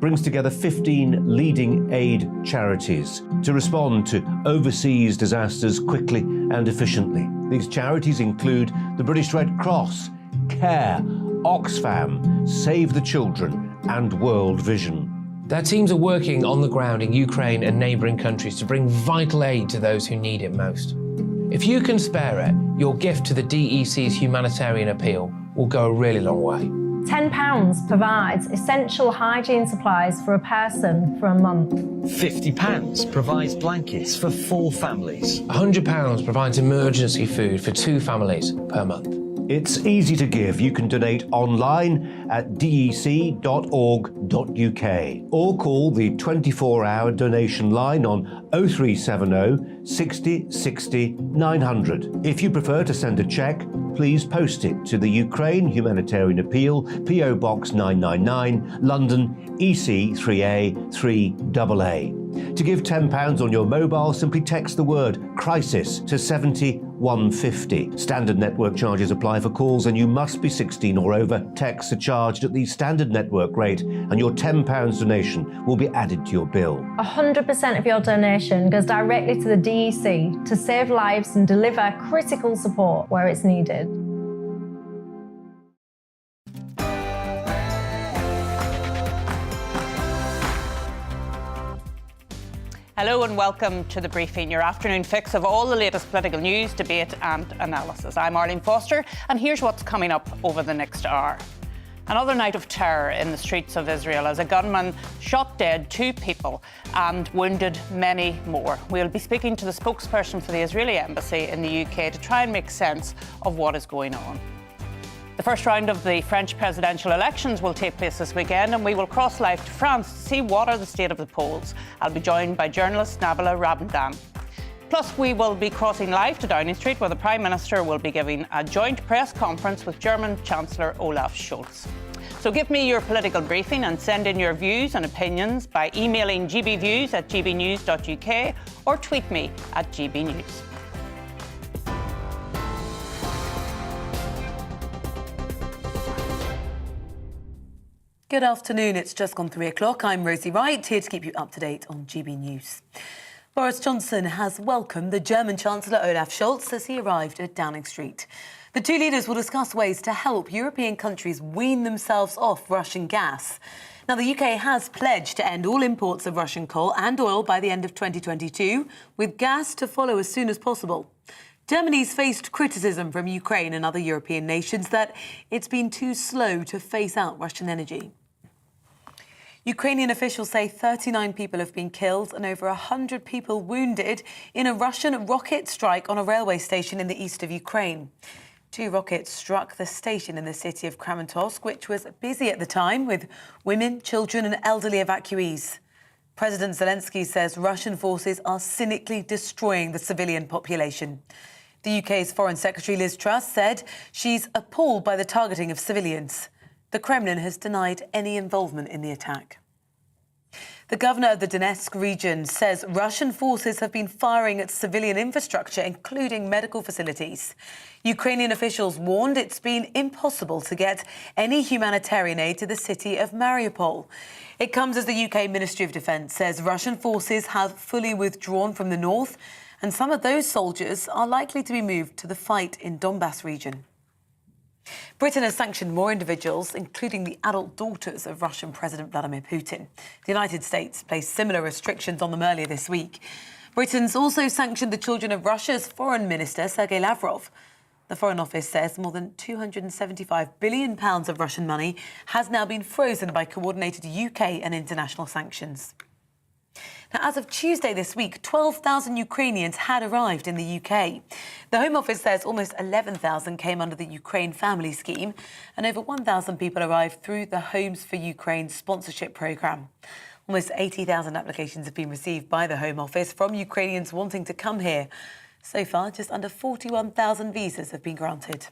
brings together 15 leading aid charities to respond to overseas disasters quickly and efficiently. These charities include the British Red Cross, CARE, Oxfam, Save the Children and World Vision. Their teams are working on the ground in Ukraine and neighbouring countries to bring vital aid to those who need it most. If you can spare it, your gift to the DEC's Humanitarian appeal will go a really long way. £10 provides essential hygiene supplies for a person for a month. £50 provides blankets for 4 families. £100 provides emergency food for 2 families per month. It's easy to give. You can donate online at dec.org.uk or call the 24-hour donation line on 0370 60 60 900. If you prefer to send a cheque, please post it to the Ukraine Humanitarian Appeal, PO Box 999, London, EC 3A 3AA. To give £10 on your mobile, simply text the word crisis to 70150. Standard network charges apply for calls and you must be 16 or over. Texts are charged at the standard network rate and your £10 donation will be added to your bill. 100% of your donation goes directly to the DEC to save lives and deliver critical support where it's needed. Hello and welcome to The Briefing, your afternoon fix of all the latest political news, debate and analysis. I'm Arlene Foster and here's what's coming up over the next hour. Another night of terror in the streets of Israel as a gunman shot dead 2 people and wounded many more. We'll be speaking to the spokesperson for the Israeli embassy in the UK to try and make sense of what is going on. The first round of the French presidential elections will take place this weekend and we will cross live to France to see what are the state of the polls. I'll be joined by journalist Nabila Rabindan. Plus, we will be crossing live to Downing Street where the Prime Minister will be giving a joint press conference with German Chancellor Olaf Scholz. So give me your political briefing and send in your views and opinions by emailing gbviews@gbnews.uk or tweet me at gbnews. Good afternoon, it's just gone 3 o'clock. I'm Rosie Wright, here to keep you up to date on GB News. Boris Johnson has welcomed the German Chancellor Olaf Scholz as he arrived at Downing Street. The 2 leaders will discuss ways to help European countries wean themselves off Russian gas. Now, the UK has pledged to end all imports of Russian coal and oil by the end of 2022, with gas to follow as soon as possible. Germany's faced criticism from Ukraine and other European nations that it's been too slow to phase out Russian energy. Ukrainian officials say 39 people have been killed and over 100 people wounded in a Russian rocket strike on a railway station in the east of Ukraine. 2 rockets struck the station in the city of Kramatorsk, which was busy at the time with women, children and elderly evacuees. President Zelensky says Russian forces are cynically destroying the civilian population. The UK's Foreign Secretary Liz Truss said she's appalled by the targeting of civilians. The Kremlin has denied any involvement in the attack. The governor of the Donetsk region says Russian forces have been firing at civilian infrastructure, including medical facilities. Ukrainian officials warned it's been impossible to get any humanitarian aid to the city of Mariupol. It comes as the UK Ministry of Defence says Russian forces have fully withdrawn from the north, and some of those soldiers are likely to be moved to the fight in Donbass region. Britain has sanctioned more individuals, including the adult daughters of Russian President Vladimir Putin. The United States placed similar restrictions on them earlier this week. Britain's also sanctioned the children of Russia's Foreign Minister, Sergei Lavrov. The Foreign Office says more than £275 billion of Russian money has now been frozen by coordinated UK and international sanctions. Now, as of Tuesday this week, 12,000 Ukrainians had arrived in the UK. The Home Office says almost 11,000 came under the Ukraine Family Scheme and over 1,000 people arrived through the Homes for Ukraine sponsorship programme. Almost 80,000 applications have been received by the Home Office from Ukrainians wanting to come here. So far, just under 41,000 visas have been granted.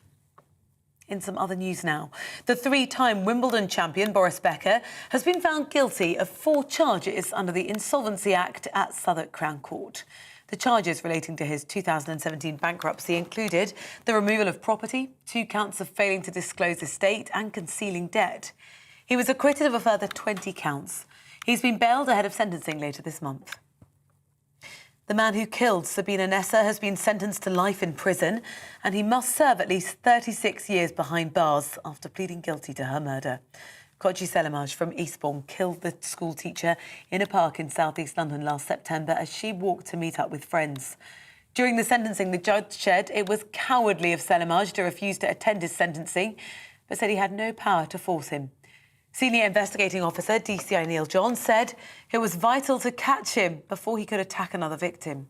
In some other news now, the 3-time Wimbledon champion Boris Becker has been found guilty of 4 charges under the Insolvency Act at Southwark Crown Court. The charges relating to his 2017 bankruptcy included the removal of property, 2 counts of failing to disclose estate and concealing debt. He was acquitted of a further 20 counts. He's been bailed ahead of sentencing later this month. The man who killed Sabina Nessa has been sentenced to life in prison, and he must serve at least 36 years behind bars after pleading guilty to her murder. Kochi Selimaj from Eastbourne killed the school teacher in a park in south-east London last September as she walked to meet up with friends. During the sentencing, the judge said it was cowardly of Selimaj to refuse to attend his sentencing, but said he had no power to force him. Senior investigating officer DCI Neil John said it was vital to catch him before he could attack another victim.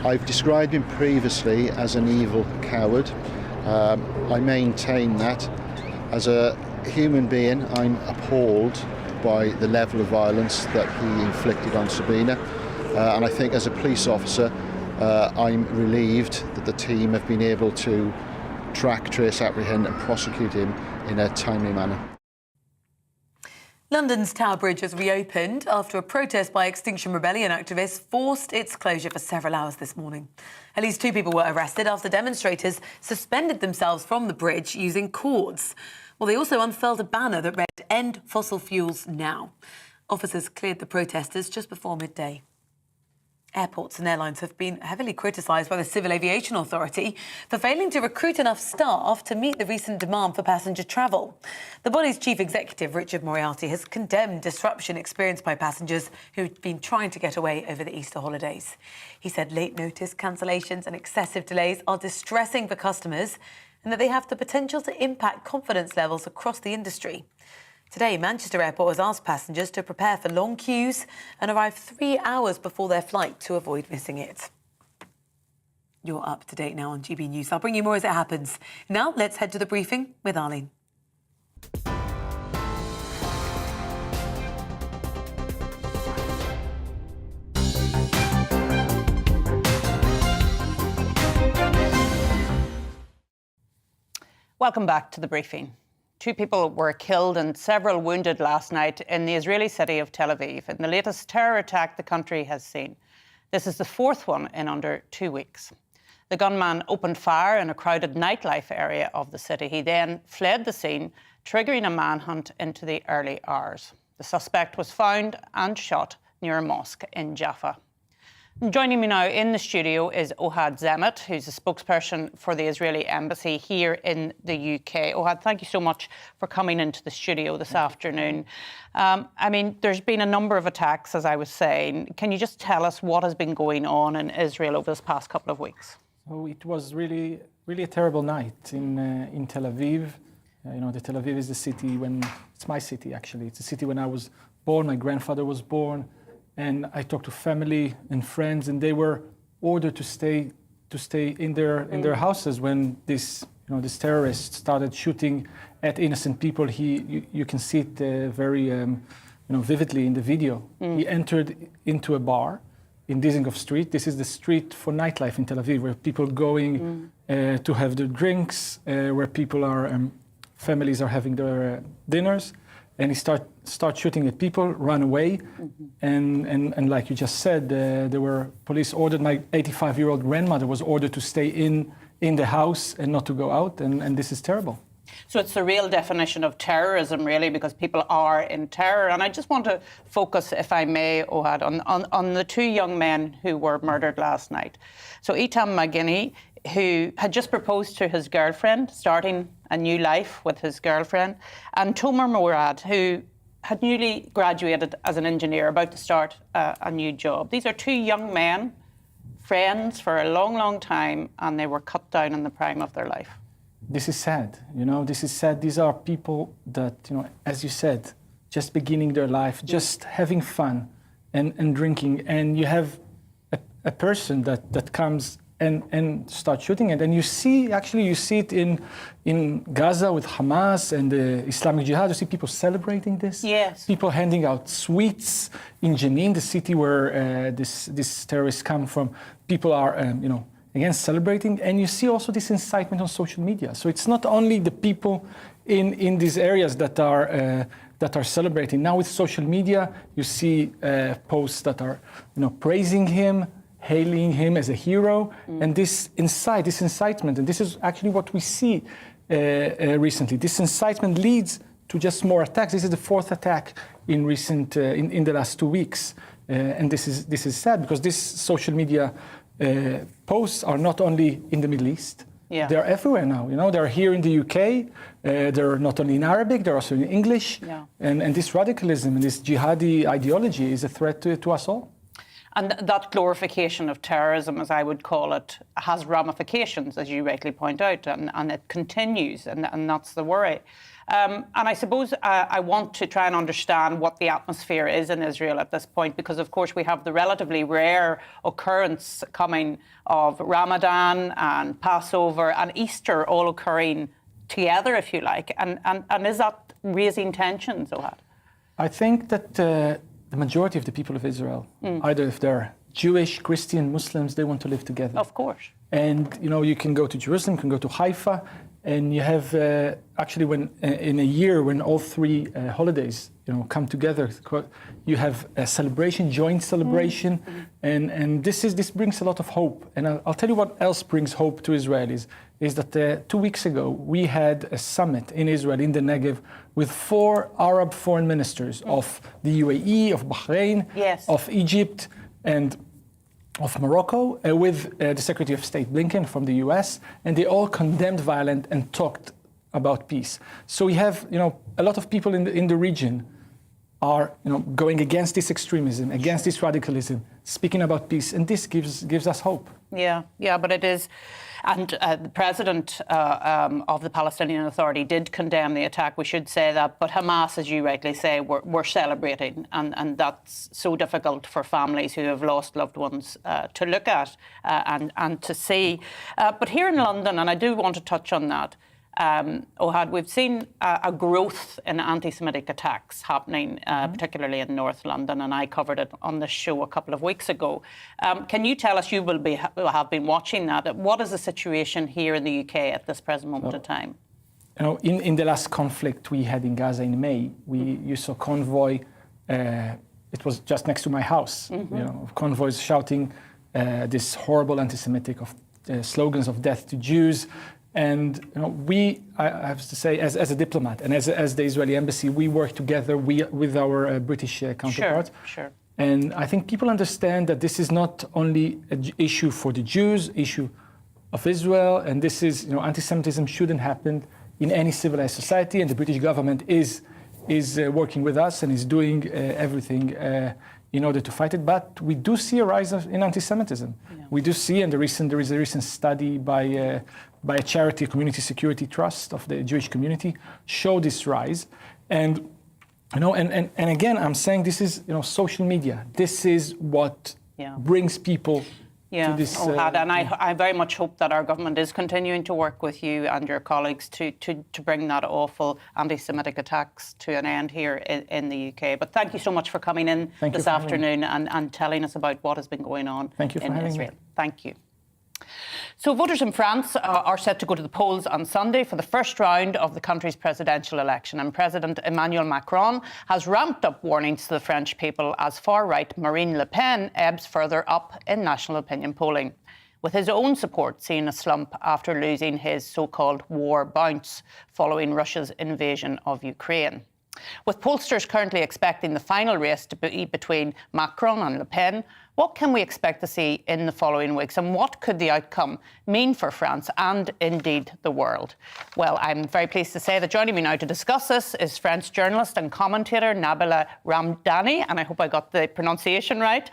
I've described him previously as an evil coward. I maintain that. As a human being, I'm appalled by the level of violence that he inflicted on Sabina. And I think as a police officer, I'm relieved that the team have been able to track, trace, apprehend and prosecute him in a timely manner. London's Tower Bridge has reopened after a protest by Extinction Rebellion activists forced its closure for several hours this morning. At least 2 people were arrested after demonstrators suspended themselves from the bridge using cords. Well, they also unfurled a banner that read, "End fossil fuels now." Officers cleared the protesters just before midday. Airports and airlines have been heavily criticised by the Civil Aviation Authority for failing to recruit enough staff to meet the recent demand for passenger travel. The body's chief executive, Richard Moriarty, has condemned disruption experienced by passengers who've been trying to get away over the Easter holidays. He said late notice cancellations and excessive delays are distressing for customers and that they have the potential to impact confidence levels across the industry. Today, Manchester Airport has asked passengers to prepare for long queues and arrive 3 hours before their flight to avoid missing it. You're up to date now on GB News. I'll bring you more as it happens. Now, let's head to the briefing with Arlene. Welcome back to the briefing. 2 people were killed and several wounded last night in the Israeli city of Tel Aviv in the latest terror attack the country has seen. This is the 4th one in under 2 weeks. The gunman opened fire in a crowded nightlife area of the city. He then fled the scene, triggering a manhunt into the early hours. The suspect was found and shot near a mosque in Jaffa. Joining me now in the studio is Ohad Zemet, who's a spokesperson for the Israeli embassy here in the UK. Ohad, thank you so much for coming into the studio this afternoon. There's been a number of attacks, as I was saying. Can you just tell us what has been going on in Israel over this past couple of weeks? So it was really a terrible night in Tel Aviv. The Tel Aviv is the city it's my city actually. It's the city when I was born, my grandfather was born. And I talked to family and friends, and they were ordered to stay in their houses when this terrorist started shooting at innocent people. You can see it very vividly in the video. He entered into a bar in Dizengoff Street. This is the street for nightlife in Tel Aviv, where people going to have their drinks, where people families are having their dinners. And he start shooting at people, run away, and like you just said, there were police ordered. My 85-year-old grandmother was ordered to stay in the house and not to go out, and this is terrible. So it's the real definition of terrorism, really, because people are in terror. And I just want to focus, if I may, Ohad, on the 2 young men who were murdered last night. So Itam McGinney, who had just proposed to his girlfriend, starting a new life with his girlfriend, and Tomer Morad, who had newly graduated as an engineer, about to start a new job. These are 2 young men, friends for a long, long time, and they were cut down in the prime of their life. This is sad, this is sad. These are people that, as you said, just beginning their life, just having fun and drinking, and you have a person that comes and start shooting it. And you see it in Gaza with Hamas and the Islamic Jihad. You see people celebrating this. Yes. People handing out sweets in Jenin, the city where this terrorists come from. People are, again, celebrating. And you see also this incitement on social media. So it's not only the people in these areas that are celebrating. Now with social media, you see posts that are, praising him, hailing him as a hero, and this incitement, and this is actually what we see recently. This incitement leads to just more attacks. This is the fourth attack in recent in the last 2 weeks, and this is sad because these social media posts are not only in the Middle East. Yeah. They're everywhere now. You know, they're here in the UK. They're not only in Arabic, they're also in English. Yeah. And this radicalism and this jihadi ideology is a threat to us all. And that glorification of terrorism, as I would call it, has ramifications, as you rightly point out, and it continues, and that's the worry. And I suppose I want to try and understand what the atmosphere is in Israel at this point, because, of course, we have the relatively rare occurrence coming of Ramadan and Passover and Easter all occurring together, if you like. And is that raising tensions, Ohad? I think that the majority of the people of Israel, either if they're Jewish, Christian, Muslims, they want to live together. Of course. And, you know, you can go to Jerusalem, you can go to Haifa, and you have actually when in a year when all three holidays, you know, come together, you have a celebration, joint celebration, and this brings a lot of hope. And I'll tell you what else brings hope to Israelis is that 2 weeks ago we had a summit in Israel in the Negev with 4 Arab foreign ministers of the UAE, of Bahrain, yes, of Egypt, and of Morocco, with the Secretary of State Blinken from the US, and they all condemned violence and talked about peace. So we have, you know, a lot of people in the region are, you know, going against this extremism, against this radicalism, speaking about peace, and this gives us hope. Yeah, but it is. And the president of the Palestinian Authority did condemn the attack, we should say that. But Hamas, as you rightly say, were celebrating. And that's so difficult for families who have lost loved ones to look at and to see. But here in London, and I do want to touch on that, Ohad, we've seen a growth in anti-Semitic attacks happening, particularly in North London, and I covered it on this show a couple of weeks ago. Can you tell us, you will have been watching that, what is the situation here in the UK at this present moment in time? You know, in the last conflict we had in Gaza in May, you saw convoy, it was just next to my house, you know, convoys shouting this horrible anti-Semitic slogans of death to Jews. And you know, I have to say, as a diplomat and as the Israeli embassy, we work together with our British counterparts. Sure. And I think people understand that this is not only an issue for the Jews, issue of Israel, and this is, you know, anti-Semitism shouldn't happen in any civilized society, and the British government is working with us and is doing everything in order to fight it. But we do see a rise in anti-Semitism. Yeah. We do see, and there is a recent study by a charity, Community Security Trust of the Jewish community, show this rise. And you know, and again, I'm saying this is, you know, social media. This is what brings people to this. Ohad, and I very much hope that our government is continuing to work with you and your colleagues to bring that awful anti-Semitic attacks to an end here in the UK. But thank you so much for coming in this afternoon and telling us about what has been going on in Israel. Thank you. So voters in France are set to go to the polls on Sunday for the first round of the country's presidential election, and President Emmanuel Macron has ramped up warnings to the French people as far-right Marine Le Pen ebbs further up in national opinion polling, with his own support seeing a slump after losing his so-called war bounce following Russia's invasion of Ukraine. With pollsters currently expecting the final race to be between Macron and Le Pen, what can we expect to see in the following weeks, and what could the outcome mean for France and indeed the world? Well, I'm very pleased to say that joining me now to discuss this is French journalist and commentator Nabila Ramdani, and I hope I got the pronunciation right.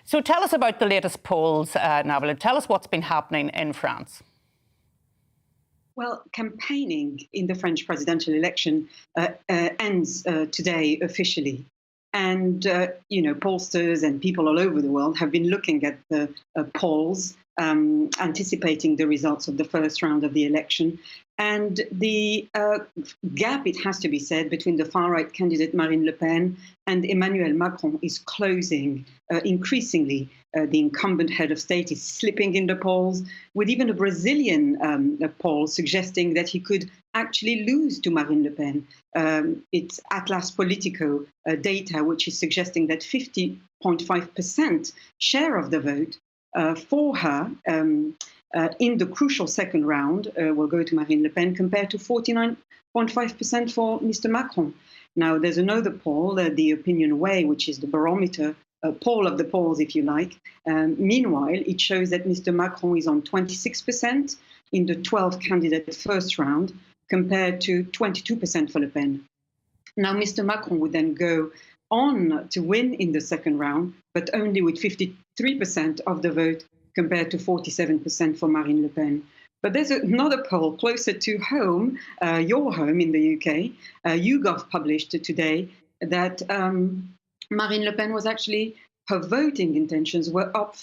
So tell us about the latest polls, Nabila. Tell us what's been happening in France. Well, campaigning in the French presidential election ends today officially. And, you know, pollsters and people all over the world have been looking at the polls, anticipating the results of the first round of the election. And the gap, it has to be said, between the far-right candidate Marine Le Pen and Emmanuel Macron is closing increasingly. The incumbent head of state is slipping in the polls, with even a Brazilian poll suggesting that he could actually lose to Marine Le Pen. It's Atlas Politico data, which is suggesting that 50.5% share of the vote for her in the crucial second round will go to Marine Le Pen compared to 49.5% for Mr. Macron. Now, there's another poll, the Opinion Way, which is the barometer, poll of the polls, if you like. Meanwhile, it shows that Mr. Macron is on 26% in the 12-candidate first round, compared to 22% for Le Pen. Now, Mr. Macron would then go on to win in the second round, but only with 53% of the vote, compared to 47% for Marine Le Pen. But there's another poll closer to home, your home in the UK. YouGov published today that Marine Le Pen was actually, her voting intentions were up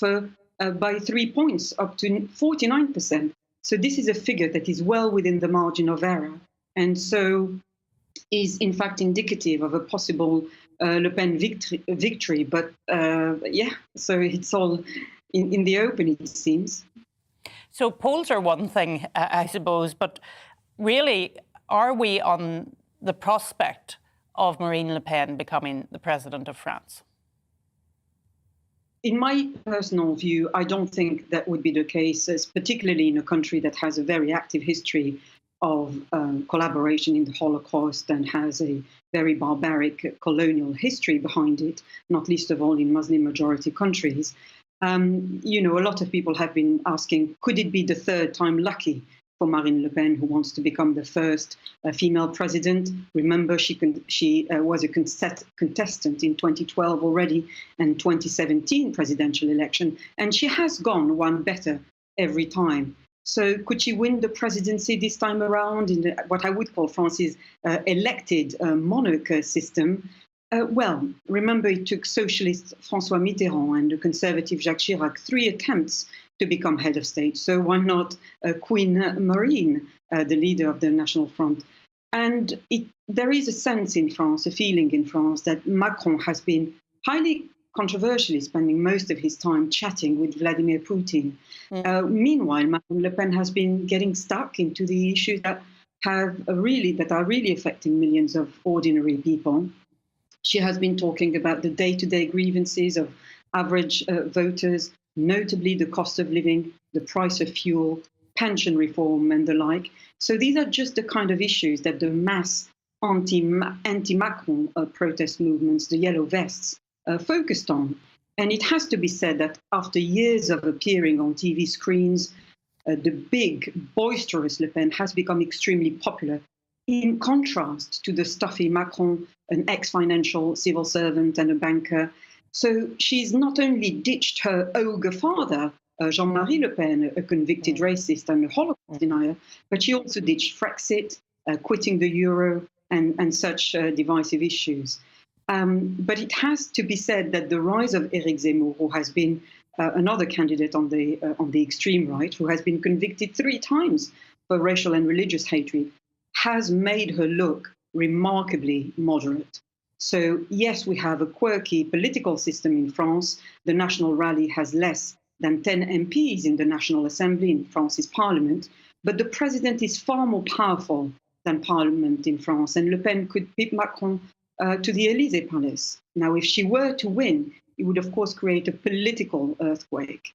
by 3 points, up to 49%. So this is a figure that is well within the margin of error, and so is in fact indicative of a possible Le Pen victory. But so it's all in the open, it seems. So polls are one thing, I suppose, but really, are we on the prospect of Marine Le Pen becoming the president of France? In my personal view, I don't think that would be the case, particularly in a country that has a very active history of collaboration in the Holocaust and has a very barbaric colonial history behind it, not least of all in Muslim-majority countries. A lot of people have been asking, could it be the third time lucky for Marine Le Pen, who wants to become the first female president? Remember, she was a contestant in 2012 already and 2017 presidential election, and she has gone one better every time. So could she win the presidency this time around in what I would call France's elected monarch system? Well, remember, it took socialist François Mitterrand and the conservative Jacques Chirac 3 attempts to become head of state. So why not Queen Marine, the leader of the National Front? And there is a sense in France, a feeling in France, that Macron has been highly controversially spending most of his time chatting with Vladimir Putin. Meanwhile, Marine Le Pen has been getting stuck into the issues that are really affecting millions of ordinary people. She has been talking about the day-to-day grievances of average voters, notably the cost of living, the price of fuel, pension reform, and the like. So these are just the kind of issues that the mass anti-Macron protest movements, the yellow vests, focused on. And it has to be said that after years of appearing on TV screens, the big, boisterous Le Pen has become extremely popular, in contrast to the stuffy Macron, an ex-financial civil servant and a banker. So she's not only ditched her ogre father, Jean-Marie Le Pen, a convicted racist and a Holocaust denier, but she also ditched Frexit, quitting the euro, and such divisive issues. But it has to be said that the rise of Éric Zemmour, who has been another candidate on the extreme right, who has been convicted 3 times for racial and religious hatred, has made her look remarkably moderate. So yes, we have a quirky political system in France. The National Rally has less than 10 MPs in the National Assembly, in France's parliament, but the president is far more powerful than parliament in France, and Le Pen could beat Macron to the Élysée Palace. Now, if she were to win, it would, of course, create a political earthquake,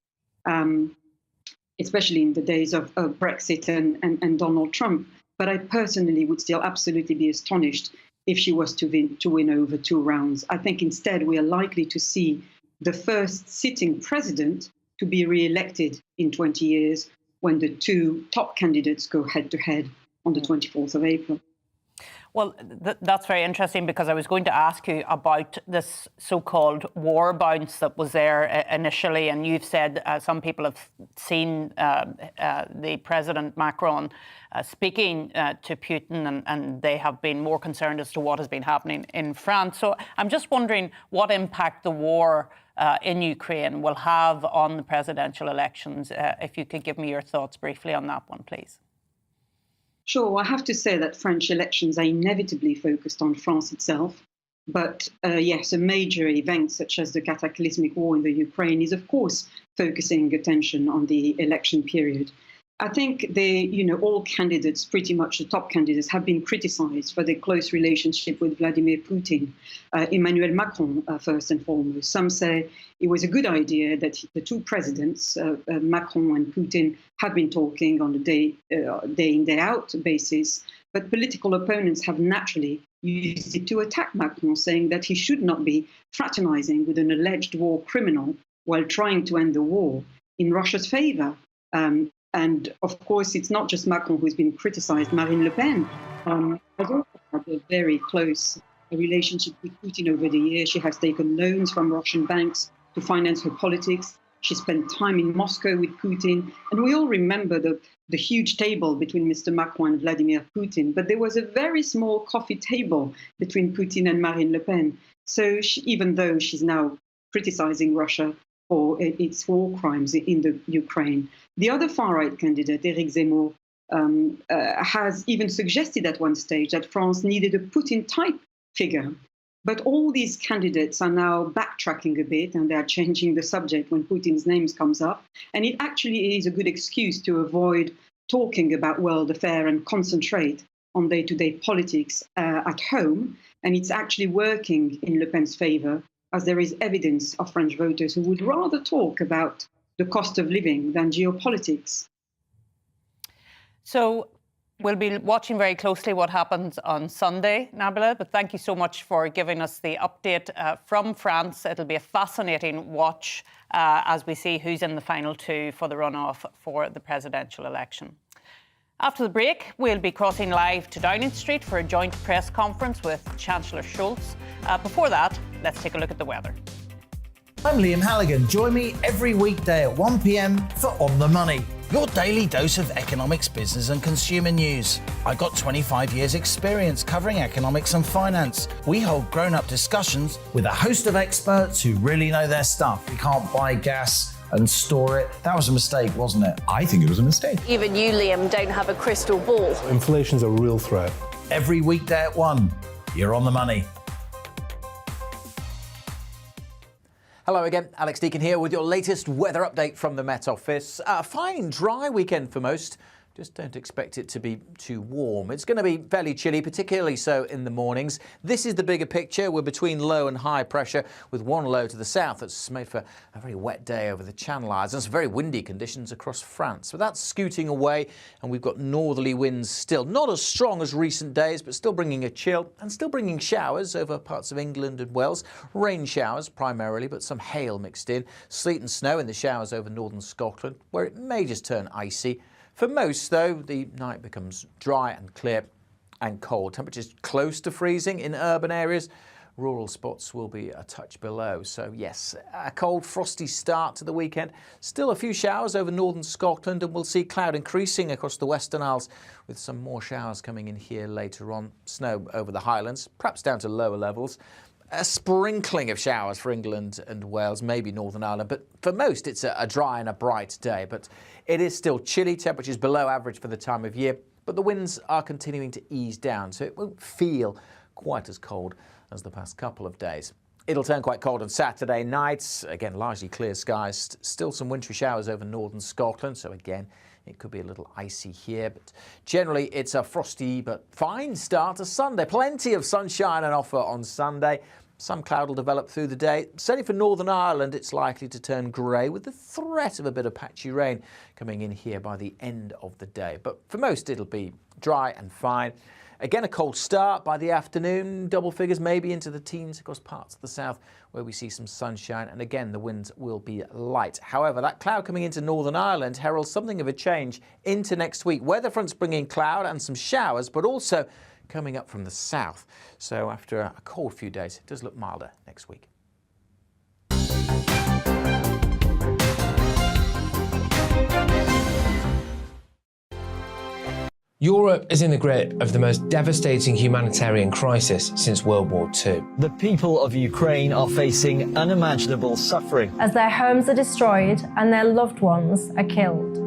especially in the days of Brexit and Donald Trump. But I personally would still absolutely be astonished if she was to win over 2 rounds. I think instead we are likely to see the first sitting president to be re-elected in 20 years when the 2 top candidates go head-to-head on the 24th of April. Well, that's very interesting, because I was going to ask you about this so-called war bounce that was there initially, and you've said some people have seen the President Macron speaking to Putin, and they have been more concerned as to what has been happening in France. So I'm just wondering what impact the war in Ukraine will have on the presidential elections. If you could give me your thoughts briefly on that one, please. Sure, I have to say that French elections are inevitably focused on France itself. But yes, a major event such as the cataclysmic war in the Ukraine is, of course, focusing attention on the election period. I think all candidates, pretty much the top candidates, have been criticized for their close relationship with Vladimir Putin. Emmanuel Macron, first and foremost. Some say it was a good idea that the two presidents, Macron and Putin, have been talking on a day in, day out basis. But political opponents have naturally used it to attack Macron, saying that he should not be fraternizing with an alleged war criminal while trying to end the war in Russia's favor. And of course, it's not just Macron who's been criticized. Marine Le Pen has also had a very close relationship with Putin over the years. She has taken loans from Russian banks to finance her politics. She spent time in Moscow with Putin. And we all remember the huge table between Mr. Macron and Vladimir Putin. But there was a very small coffee table between Putin and Marine Le Pen. So even though she's now criticizing Russia for its war crimes in the Ukraine, the other far-right candidate, Éric Zemmour, has even suggested at one stage that France needed a Putin-type figure. But all these candidates are now backtracking a bit, and they're changing the subject when Putin's name comes up. And it actually is a good excuse to avoid talking about world affairs and concentrate on day-to-day politics at home. And it's actually working in Le Pen's favor, as there is evidence of French voters who would rather talk about the cost of living than geopolitics. So we'll be watching very closely what happens on Sunday, Nabila, but thank you so much for giving us the update from France. It'll be a fascinating watch as we see who's in the final two for the runoff for the presidential election. After the break, we'll be crossing live to Downing Street for a joint press conference with Chancellor Scholz. Before that, let's take a look at the weather. I'm Liam Halligan. Join me every weekday at 1 p.m. for On the Money, your daily dose of economics, business and consumer news. I've got 25 years experience covering economics and finance. We hold grown-up discussions with a host of experts who really know their stuff. We can't buy gas and store it. That was a mistake, wasn't it? I think it was a mistake. Even you, Liam, don't have a crystal ball. Inflation's a real threat. Every weekday at 1, you're On the Money. Hello again, Alex Deakin here with your latest weather update from the Met Office. A fine, dry weekend for most. Just don't expect it to be too warm. It's going to be fairly chilly, particularly so in the mornings. This is the bigger picture. We're between low and high pressure with one low to the south that's made for a very wet day over the Channel Islands and some very windy conditions across France. But that's scooting away and we've got northerly winds still. Not as strong as recent days, but still bringing a chill and still bringing showers over parts of England and Wales. Rain showers primarily, but some hail mixed in. Sleet and snow in the showers over northern Scotland, where it may just turn icy. For most, though, the night becomes dry and clear and cold. Temperatures close to freezing in urban areas. Rural spots will be a touch below. So, yes, a cold, frosty start to the weekend. Still a few showers over northern Scotland, and we'll see cloud increasing across the Western Isles with some more showers coming in here later on. Snow over the Highlands, perhaps down to lower levels. A sprinkling of showers for England and Wales, maybe Northern Ireland, but for most it's a dry and a bright day. But it is still chilly, temperatures below average for the time of year, but the winds are continuing to ease down, so it won't feel quite as cold as the past couple of days. It'll turn quite cold on Saturday nights. Again, largely clear skies, still some wintry showers over northern Scotland, so again, it could be a little icy here, but generally it's a frosty but fine start to Sunday. Plenty of sunshine on offer on Sunday. Some cloud will develop through the day. Certainly for Northern Ireland, it's likely to turn grey with the threat of a bit of patchy rain coming in here by the end of the day. But for most, it'll be dry and fine. Again, a cold start by the afternoon, double figures maybe into the teens across parts of the south where we see some sunshine. And again, the winds will be light. However, that cloud coming into Northern Ireland heralds something of a change into next week. Weather fronts bringing cloud and some showers, but also coming up from the south. So after a cold few days, it does look milder next week. Europe is in the grip of the most devastating humanitarian crisis since World War II. The people of Ukraine are facing unimaginable suffering as their homes are destroyed and their loved ones are killed.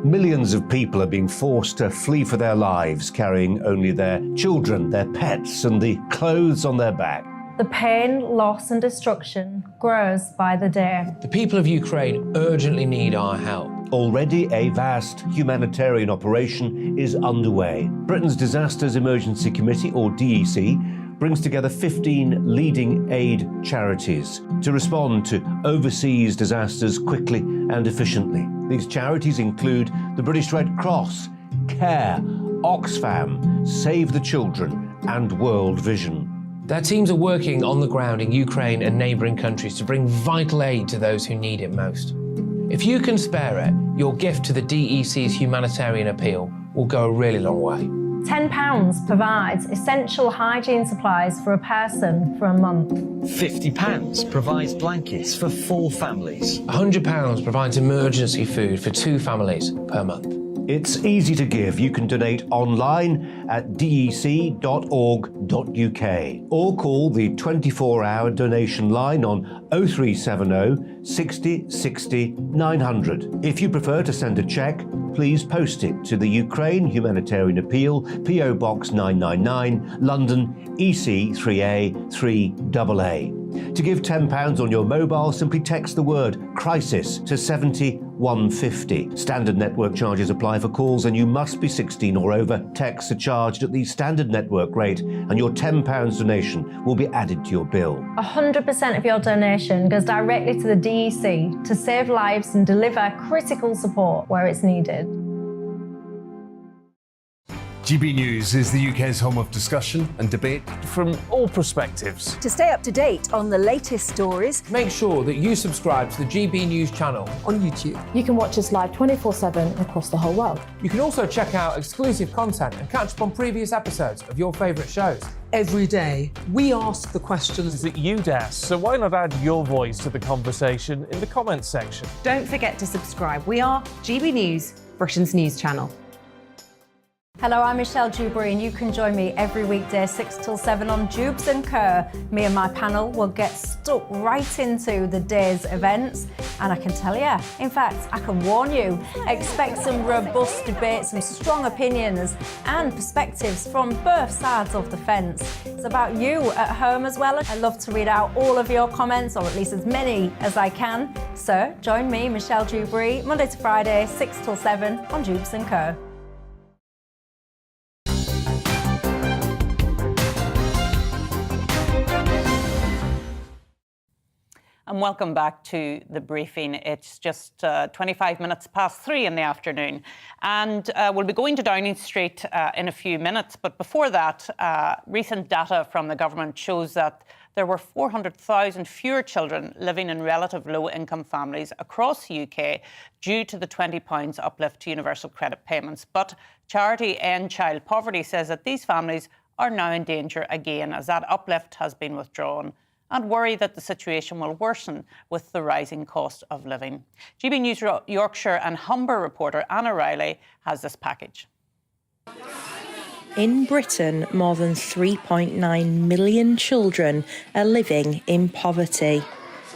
Millions of people are being forced to flee for their lives, carrying only their children, their pets, and the clothes on their back. The pain, loss and destruction grows by the day. The people of Ukraine urgently need our help. Already a vast humanitarian operation is underway. Britain's Disasters Emergency Committee, or DEC, brings together 15 leading aid charities to respond to overseas disasters quickly and efficiently. These charities include the British Red Cross, CARE, Oxfam, Save the Children, and World Vision. Their teams are working on the ground in Ukraine and neighbouring countries to bring vital aid to those who need it most. If you can spare it, your gift to the DEC's humanitarian appeal will go a really long way. £10 provides essential hygiene supplies for a person for a month. £50 provides blankets for 4 families. £100 provides emergency food for 2 families per month. It's easy to give. You can donate online at dec.org.uk or call the 24-hour donation line on 0370 60 60 900. If you prefer to send a cheque, please post it to the Ukraine Humanitarian Appeal, PO Box 999, London EC 3A 3AA. To give £10 on your mobile, simply text the word crisis to 70150. Standard network charges apply for calls and you must be 16 or over. Texts are charged at the standard network rate and your £10 donation will be added to your bill. 100% of your donation goes directly to the DEC to save lives and deliver critical support where it's needed. GB News is the UK's home of discussion and debate from all perspectives. To stay up to date on the latest stories, make sure that you subscribe to the GB News channel on YouTube. You can watch us live 24/7 across the whole world. You can also check out exclusive content and catch up on previous episodes of your favourite shows. Every day, we ask the questions that you'd ask, so why not add your voice to the conversation in the comments section? Don't forget to subscribe. We are GB News, Britain's news channel. Hello, I'm Michelle Dewberry and you can join me every weekday 6 till 7 on Jubes and Kerr. Me and my panel will get stuck right into the day's events and I can tell you, in fact, I can warn you, expect some robust debates, some strong opinions and perspectives from both sides of the fence. It's about you at home as well. I love to read out all of your comments, or at least as many as I can. So join me, Michelle Dewberry, Monday to Friday, 6 till 7 on Jubes and Kerr. And welcome back to the briefing. It's just 25 minutes past 3 in the afternoon. And we'll be going to Downing Street in a few minutes. But before that, recent data from the government shows that there were 400,000 fewer children living in relative low-income families across the UK due to the £20 uplift to universal credit payments. But charity End Child Poverty says that these families are now in danger again as that uplift has been withdrawn, and worry that the situation will worsen with the rising cost of living. GB News Yorkshire and Humber reporter Anna Riley has this package. In Britain, more than 3.9 million children are living in poverty.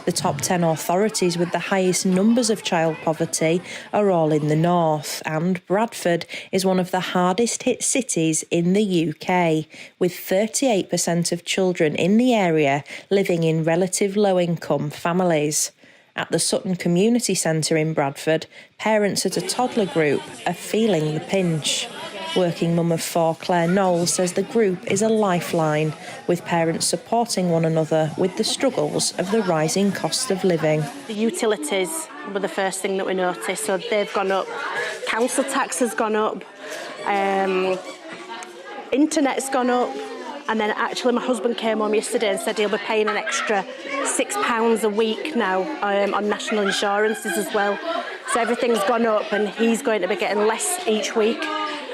The top 10 authorities with the highest numbers of child poverty are all in the north, and Bradford is one of the hardest hit cities in the UK, with 38% of children in the area living in relative low-income families. At the Sutton Community Centre in Bradford, parents at a toddler group are feeling the pinch. Working mum of 4, Claire Knowles, says the group is a lifeline, with parents supporting one another with the struggles of the rising cost of living. The utilities were the first thing that we noticed, so they've gone up. Council tax has gone up, internet's gone up, and then actually my husband came home yesterday and said he'll be paying an extra £6 a week now on national insurances as well. So everything's gone up and he's going to be getting less each week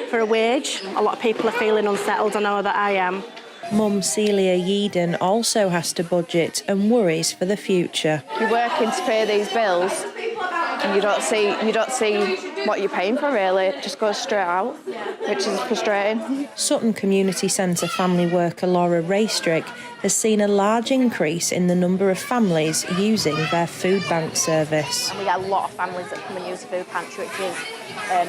for a wage. A lot of people are feeling unsettled, I know that I am. Mum Celia Yeadon also has to budget and worries for the future. You're working to pay these bills and you don't see what you're paying for really. It just goes straight out, which is frustrating. Sutton Community Centre family worker Laura Raystrick has seen a large increase in the number of families using their food bank service. And we get a lot of families that come and use the food pantry, which is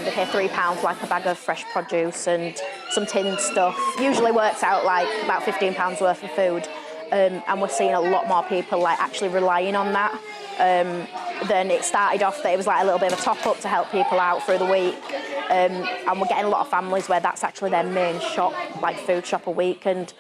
they pay £3 like a bag of fresh produce and some tinned stuff. Usually works out like about £15 worth of food, and we're seeing a lot more people like actually relying on that then it started off that it was like a little bit of a top-up to help people out through the week. And we're getting a lot of families where that's actually their main shop, like food shop a week. And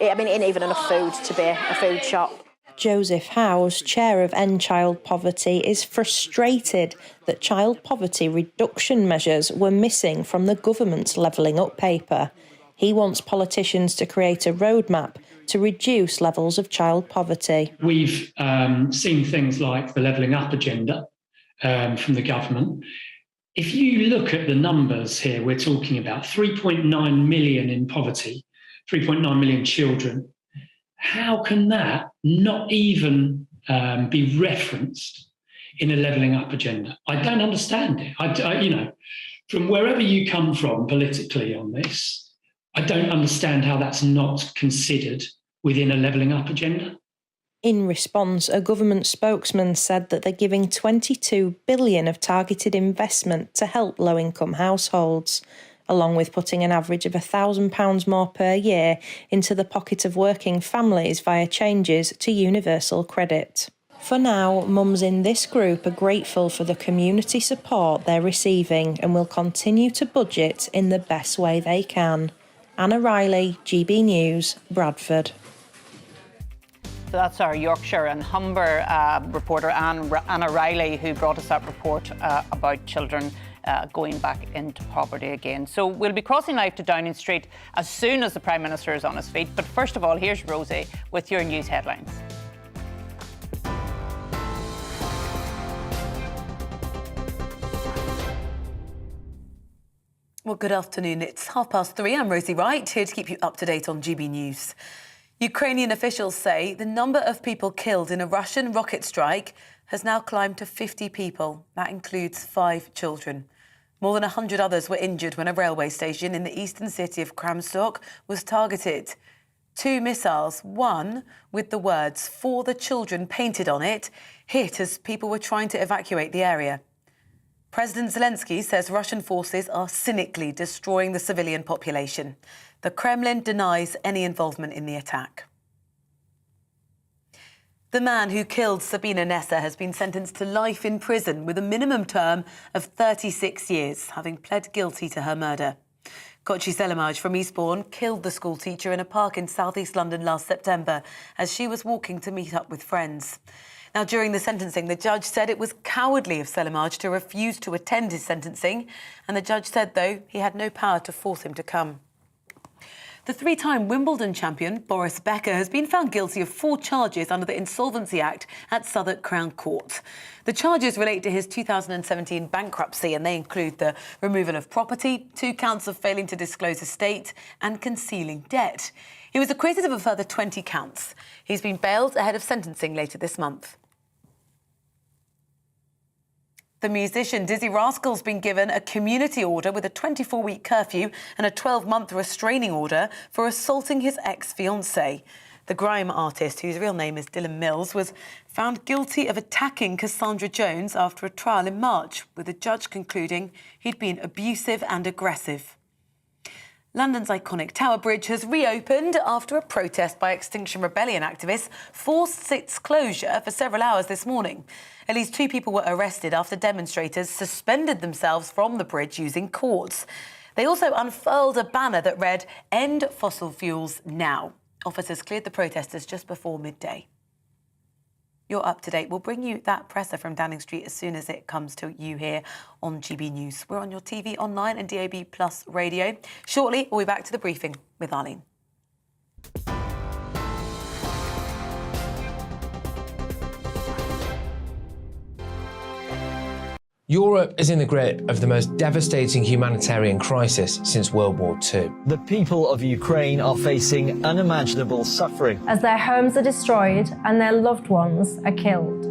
it ain't even enough food to be a food shop. Joseph Howes, chair of End Child Poverty, is frustrated that child poverty reduction measures were missing from the government's Levelling Up paper. He wants politicians to create a roadmap to reduce levels of child poverty. We've seen things like the Levelling Up agenda from the government. If you look at the numbers here, we're talking about 3.9 million in poverty, 3.9 million children. How can that not even be referenced in a Levelling Up agenda? I don't understand it. From wherever you come from politically on this, I don't understand how that's not considered within a Levelling Up agenda. In response, a government spokesman said that they're giving $22 billion of targeted investment to help low-income households, along with putting an average of £1,000 more per year into the pocket of working families via changes to universal credit. For now, mums in this group are grateful for the community support they're receiving and will continue to budget in the best way they can. Anna Riley, GB News, Bradford. So that's our Yorkshire and Humber reporter Anna Riley, who brought us that report about children going back into poverty again. So we'll be crossing live to Downing Street as soon as the Prime Minister is on his feet. But first of all, here's Rosie with your news headlines. Well, good afternoon. It's 3:30. I'm Rosie Wright, here to keep you up to date on GB News. Ukrainian officials say the number of people killed in a Russian rocket strike has now climbed to 50 people. That includes 5 children. More than 100 others were injured when a railway station in the eastern city of Kramatorsk was targeted. 2 missiles, one with the words "For the Children" painted on it, hit as people were trying to evacuate the area. President Zelensky says Russian forces are cynically destroying the civilian population. The Kremlin denies any involvement in the attack. The man who killed Sabina Nessa has been sentenced to life in prison with a minimum term of 36 years, having pled guilty to her murder. Kochi Selimaj from Eastbourne killed the schoolteacher in a park in southeast London last September as she was walking to meet up with friends. Now, during the sentencing, the judge said it was cowardly of Selimaj to refuse to attend his sentencing, and the judge said, though, he had no power to force him to come. The 3-time Wimbledon champion, Boris Becker, has been found guilty of 4 charges under the Insolvency Act at Southwark Crown Court. The charges relate to his 2017 bankruptcy, and they include the removal of property, 2 counts of failing to disclose estate and concealing debt. He was acquitted of a further 20 counts. He's been bailed ahead of sentencing later this month. The musician Dizzy Rascal's been given a community order with a 24-week curfew and a 12-month restraining order for assaulting his ex-fiancée. The grime artist, whose real name is Dylan Mills, was found guilty of attacking Cassandra Jones after a trial in March, with the judge concluding he'd been abusive and aggressive. London's iconic Tower Bridge has reopened after a protest by Extinction Rebellion activists forced its closure for several hours this morning. At least 2 people were arrested after demonstrators suspended themselves from the bridge using cords. They also unfurled a banner that read, "End fossil fuels now." Officers cleared the protesters just before midday. You're up to date. We'll bring you that presser from Downing Street as soon as it comes to you here on GB News. We're on your TV, online and DAB Plus radio. Shortly, we'll be back to the briefing with Arlene. Europe is in the grip of the most devastating humanitarian crisis since World War II. The people of Ukraine are facing unimaginable suffering as their homes are destroyed and their loved ones are killed.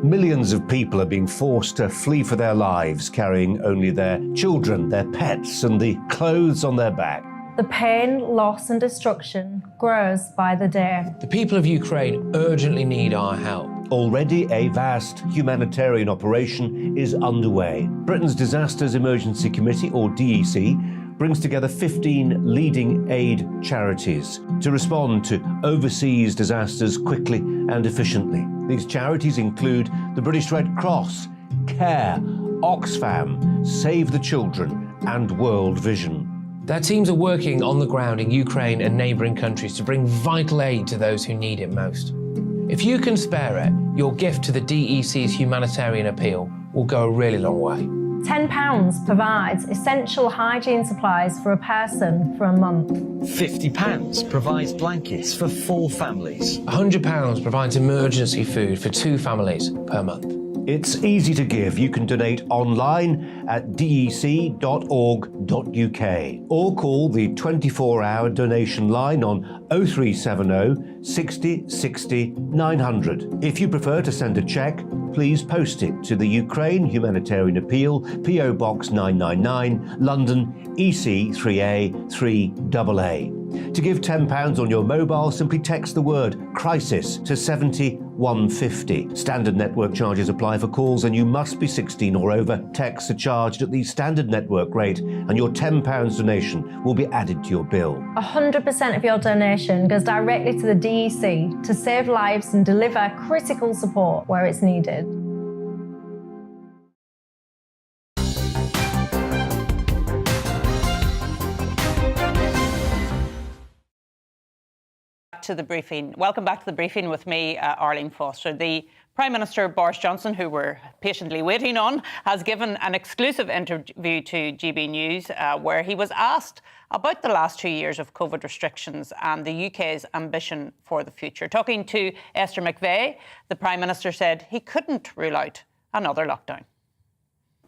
Millions of people are being forced to flee for their lives, carrying only their children, their pets, and the clothes on their back. The pain, loss and destruction grows by the day. The people of Ukraine urgently need our help. Already a vast humanitarian operation is underway. Britain's Disasters Emergency Committee, or DEC, brings together 15 leading aid charities to respond to overseas disasters quickly and efficiently. These charities include the British Red Cross, CARE, Oxfam, Save the Children and World Vision. Their teams are working on the ground in Ukraine and neighbouring countries to bring vital aid to those who need it most. If you can spare it, your gift to the DEC's humanitarian appeal will go a really long way. £10 provides essential hygiene supplies for a person for a month. £50 provides blankets for 4 families. £100 provides emergency food for 2 families per month. It's easy to give. You can donate online at dec.org.uk or call the 24-hour donation line on 0370 60 60 900. If you prefer to send a cheque, please post it to the Ukraine Humanitarian Appeal, PO Box 999, London, EC 3A 3AA. To give £10 on your mobile, simply text the word crisis to 70150. Standard network charges apply for calls and you must be 16 or over. Texts are charged at the standard network rate and your £10 donation will be added to your bill. 100% of your donation goes directly to the DEC to save lives and deliver critical support where it's needed. To the briefing. Welcome back to the briefing with me, Arlene Foster. The Prime Minister Boris Johnson, who we're patiently waiting on, has given an exclusive interview to GBNews where he was asked about the last 2 years of COVID restrictions and the UK's ambition for the future. Talking to Esther McVey, the Prime Minister said he couldn't rule out another lockdown.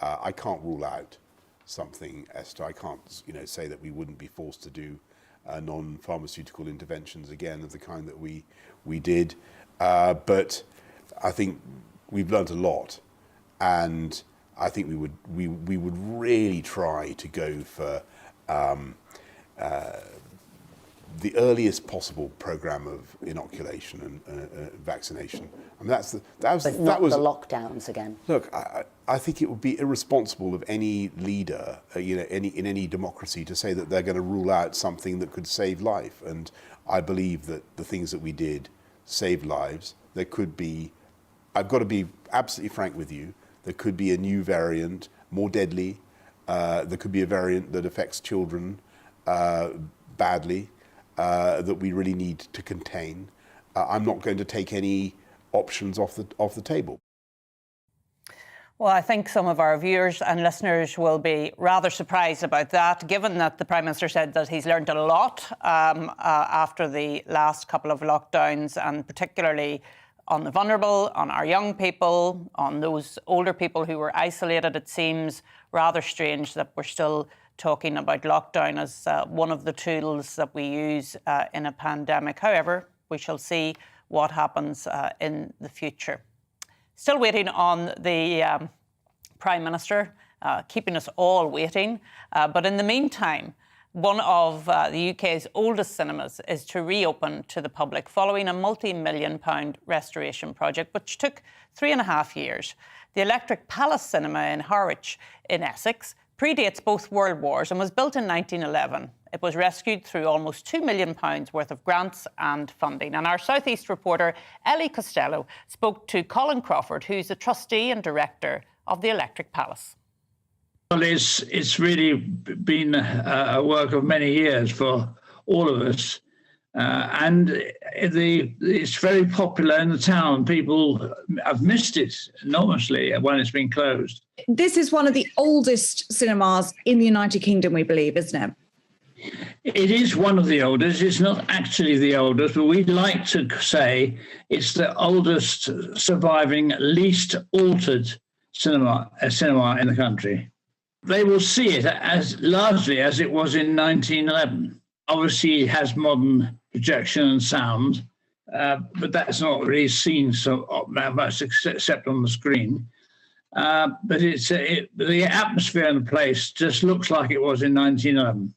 I can't rule out something, Esther. I can't, say that we wouldn't be forced to do non-pharmaceutical interventions again of the kind that we did, but I think we've learnt a lot, and I think we would really try to go for the earliest possible program of inoculation and vaccination. I mean, that was the lockdowns again. Look, I think it would be irresponsible of any leader, in any democracy, to say that they're going to rule out something that could save life. And I believe that the things that we did saved lives. There could be, I've got to be absolutely frank with you, there could be a new variant, more deadly. There could be a variant that affects children badly, that we really need to contain. I'm not going to take any options off the table. Well, I think some of our viewers and listeners will be rather surprised about that, given that the Prime Minister said that he's learned a lot after the last couple of lockdowns, and particularly on the vulnerable, on our young people, on those older people who were isolated. It seems rather strange that we're still talking about lockdown as one of the tools that we use in a pandemic. However, we shall see what happens in the future. Still waiting on the Prime Minister, keeping us all waiting. But in the meantime, one of the UK's oldest cinemas is to reopen to the public following a multi-million-pound restoration project, which took 3.5 years. The Electric Palace Cinema in Harwich in Essex predates both World Wars and was built in 1911. It was rescued through almost £2 million worth of grants and funding. And our South East reporter, Ellie Costello, spoke to Colin Crawford, who's the trustee and director of the Electric Palace. Well, it's really been a work of many years for all of us. And it's very popular in the town. People have missed it enormously when it's been closed. This is one of the oldest cinemas in the United Kingdom, we believe, isn't it? It is one of the oldest. It's not actually the oldest, but we'd like to say it's the oldest surviving, least altered cinema in the country. They will see it as largely as it was in 1911. Obviously, it has modern projection and sound, but that's not really seen so much except on the screen. But the atmosphere in the place just looks like it was in 1911.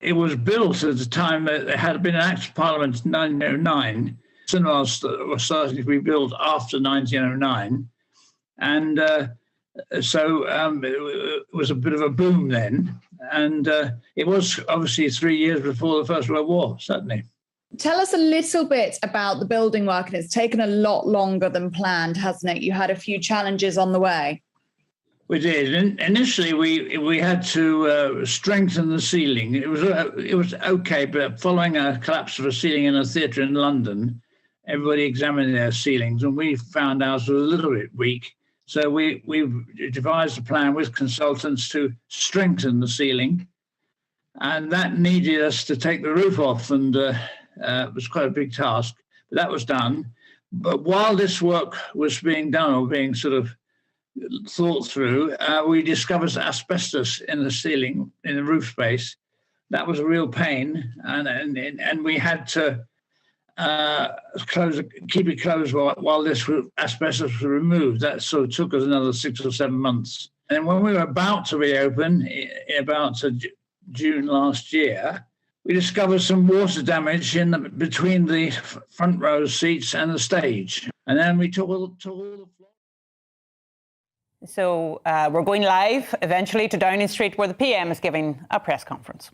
It was built at the time that there had been an Act of Parliament in 1909. Cinemas were starting to be built after 1909. And so it was a bit of a boom then. And it was obviously 3 years before the First World War, certainly. Tell us a little bit about the building work, and it's taken a lot longer than planned, hasn't it? You had a few challenges on the way. We did. Initially, we had to strengthen the ceiling. It was okay, but following a collapse of a ceiling in a theatre in London, everybody examined their ceilings, and we found ours was a little bit weak. So we devised a plan with consultants to strengthen the ceiling, and that needed us to take the roof off, and it was quite a big task. But that was done. But while this work was being done, or being sort of thought through, we discovered asbestos in the ceiling, in the roof space. That was a real pain, and we had to keep it closed while this asbestos was removed. That sort of took us another 6 or 7 months. And when we were about to reopen, about June last year, we discovered some water damage between the front row seats and the stage. And then we took all the floor. So we're going live eventually to Downing Street, where the PM is giving a press conference.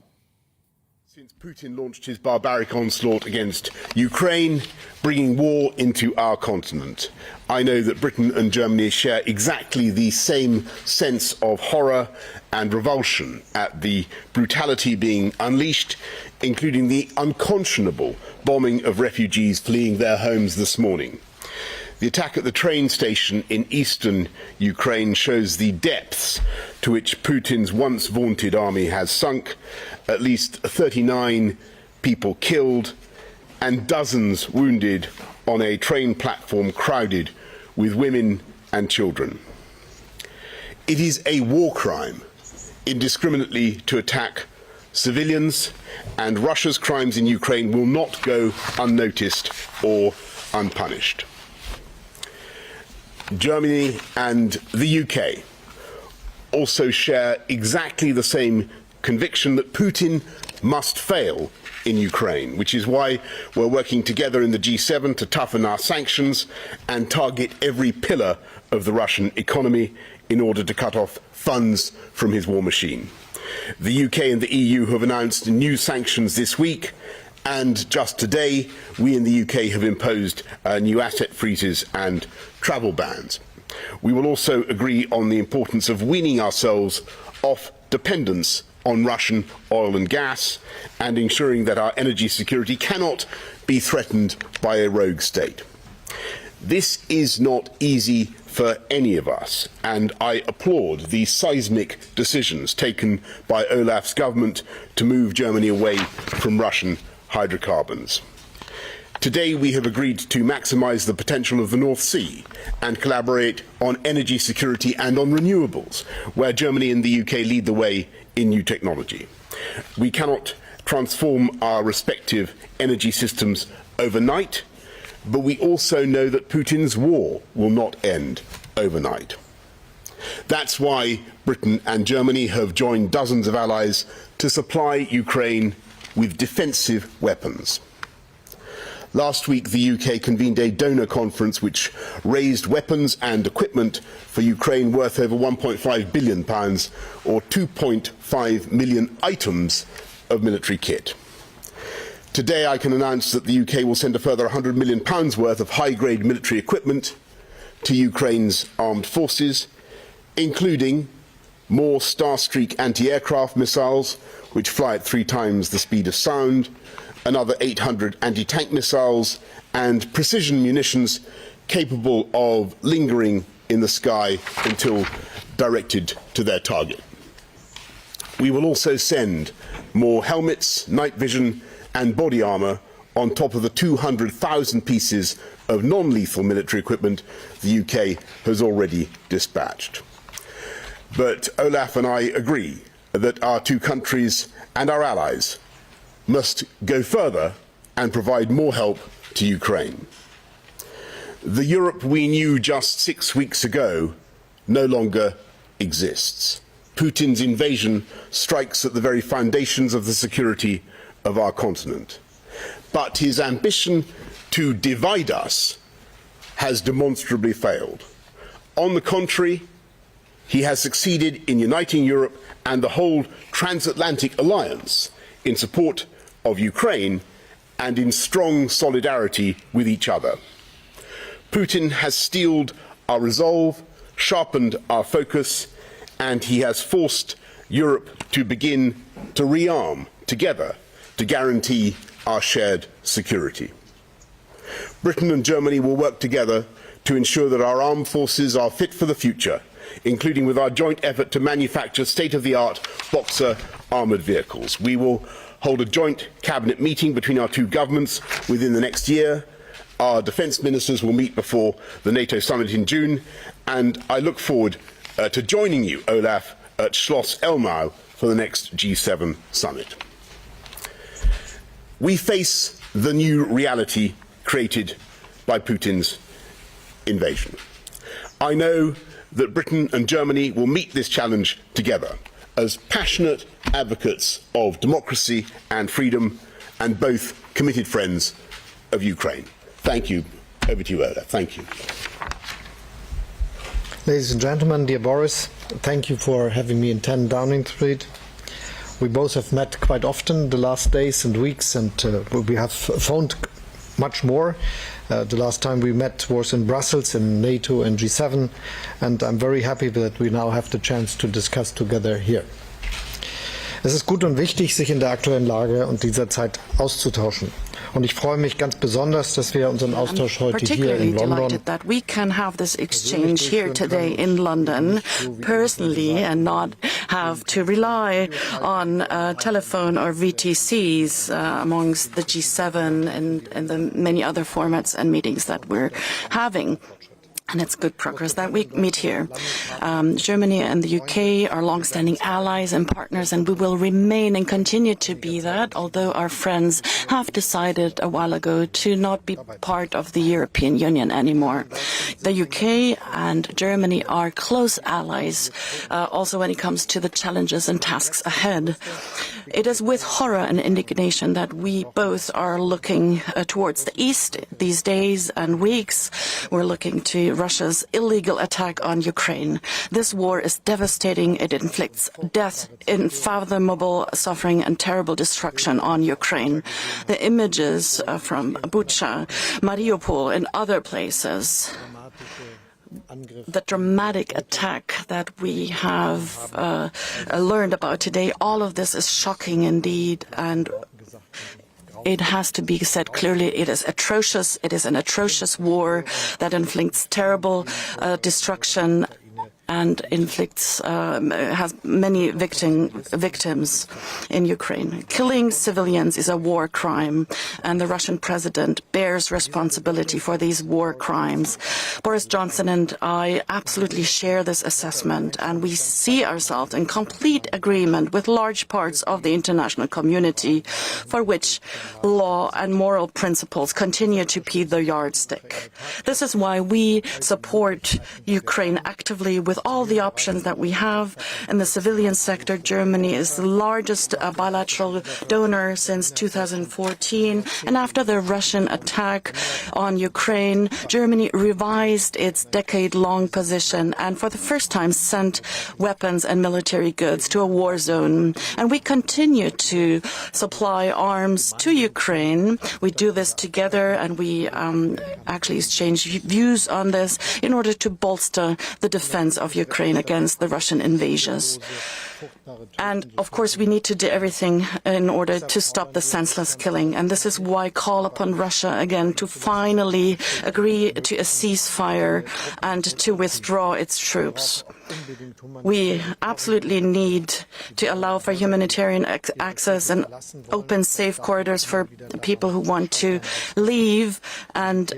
Since Putin launched his barbaric onslaught against Ukraine, bringing war into our continent, I know that Britain and Germany share exactly the same sense of horror and revulsion at the brutality being unleashed, including the unconscionable bombing of refugees fleeing their homes this morning. The attack at the train station in eastern Ukraine shows the depths to which Putin's once vaunted army has sunk. At least 39 people killed and dozens wounded on a train platform crowded with women and children. It is a war crime indiscriminately to attack civilians, and Russia's crimes in Ukraine will not go unnoticed or unpunished. Germany and the UK also share exactly the same conviction that Putin must fail in Ukraine, which is why we're working together in the G7 to toughen our sanctions and target every pillar of the Russian economy in order to cut off funds from his war machine. The UK and the EU have announced new sanctions this week, and just today we in the UK have imposed new asset freezes and travel bans. We will also agree on the importance of weaning ourselves off dependence on Russian oil and gas, and ensuring that our energy security cannot be threatened by a rogue state. This is not easy for any of us, and I applaud the seismic decisions taken by Olaf's government to move Germany away from Russian hydrocarbons. Today we have agreed to maximise the potential of the North Sea and collaborate on energy security and on renewables, where Germany and the UK lead the way in new technology. We cannot transform our respective energy systems overnight, but we also know that Putin's war will not end overnight. That's why Britain and Germany have joined dozens of allies to supply Ukraine with defensive weapons. Last week, the UK convened a donor conference which raised weapons and equipment for Ukraine worth over £1.5 billion, or 2.5 million items of military kit. Today, I can announce that the UK will send a further £100 million worth of high-grade military equipment to Ukraine's armed forces, including more Starstreak anti-aircraft missiles, which fly at 3 times the speed of sound, another 800 anti-tank missiles, and precision munitions capable of lingering in the sky until directed to their target. We will also send more helmets, night vision, and body armour on top of the 200,000 pieces of non-lethal military equipment the UK has already dispatched. But Olaf and I agree that our two countries and our allies must go further and provide more help to Ukraine. The Europe we knew just 6 weeks ago no longer exists. Putin's invasion strikes at the very foundations of the security of our continent. But his ambition to divide us has demonstrably failed. On the contrary, he has succeeded in uniting Europe and the whole transatlantic alliance in support of Ukraine and in strong solidarity with each other. Putin has steeled our resolve, sharpened our focus, and he has forced Europe to begin to rearm together to guarantee our shared security. Britain and Germany will work together to ensure that our armed forces are fit for the future, including with our joint effort to manufacture state-of-the-art Boxer armoured vehicles. We will hold a joint cabinet meeting between our two governments within the next year. Our defence ministers will meet before the NATO summit in June, and I look forward to joining you, Olaf, at Schloss Elmau for the next G7 summit. We face the new reality created by Putin's invasion. I know that Britain and Germany will meet this challenge together as passionate advocates of democracy and freedom, and both committed friends of Ukraine. Thank you. Over to you, Ola. Thank you. Ladies and gentlemen, dear Boris, thank you for having me in 10 Downing Street. We both have met quite often the last days and weeks, and we have phoned much more. The last time we met was in Brussels in NATO and G7, and I'm very happy that we now have the chance to discuss together here. Es ist gut und wichtig, sich in der aktuellen Lage und dieser Zeit auszutauschen. Und ich freue mich ganz besonders, dass wir unseren Austausch heute hier in London. Delighted that we can have this exchange here today in London personally and not have to rely on telephone or VTCs amongst the G7 and the many other formats and meetings that we're having. And it's good progress that we meet here. Germany and the UK are long-standing allies and partners, and we will remain and continue to be that, although our friends have decided a while ago to not be part of the European Union anymore. The UK and Germany are close allies, also when it comes to the challenges and tasks ahead. It is with horror and indignation that we both are looking towards the east these days and weeks. We're looking to Russia's illegal attack on Ukraine. This war is devastating. It inflicts death, unfathomable suffering, and terrible destruction on Ukraine. The images from Bucha, Mariupol, and other places, the dramatic attack that we have learned about today, all of this is shocking indeed, and it has to be said clearly, it is atrocious. It is an atrocious war that inflicts terrible destruction and has many victims in Ukraine. Killing civilians is a war crime, and the Russian president bears responsibility for these war crimes. Boris Johnson and I absolutely share this assessment, and we see ourselves in complete agreement with large parts of the international community, for which law and moral principles continue to be the yardstick. This is why we support Ukraine actively with all the options that we have. In the civilian sector, Germany is the largest bilateral donor since 2014. And after the Russian attack on Ukraine, Germany revised its decade-long position and for the first time sent weapons and military goods to a war zone. And we continue to supply arms to Ukraine. We do this together, and we actually exchange views on this in order to bolster the defense of Ukraine against the Russian invasions. And, of course, we need to do everything in order to stop the senseless killing. And this is why I call upon Russia again to finally agree to a ceasefire and to withdraw its troops. We absolutely need to allow for humanitarian access and open safe corridors for people who want to leave, and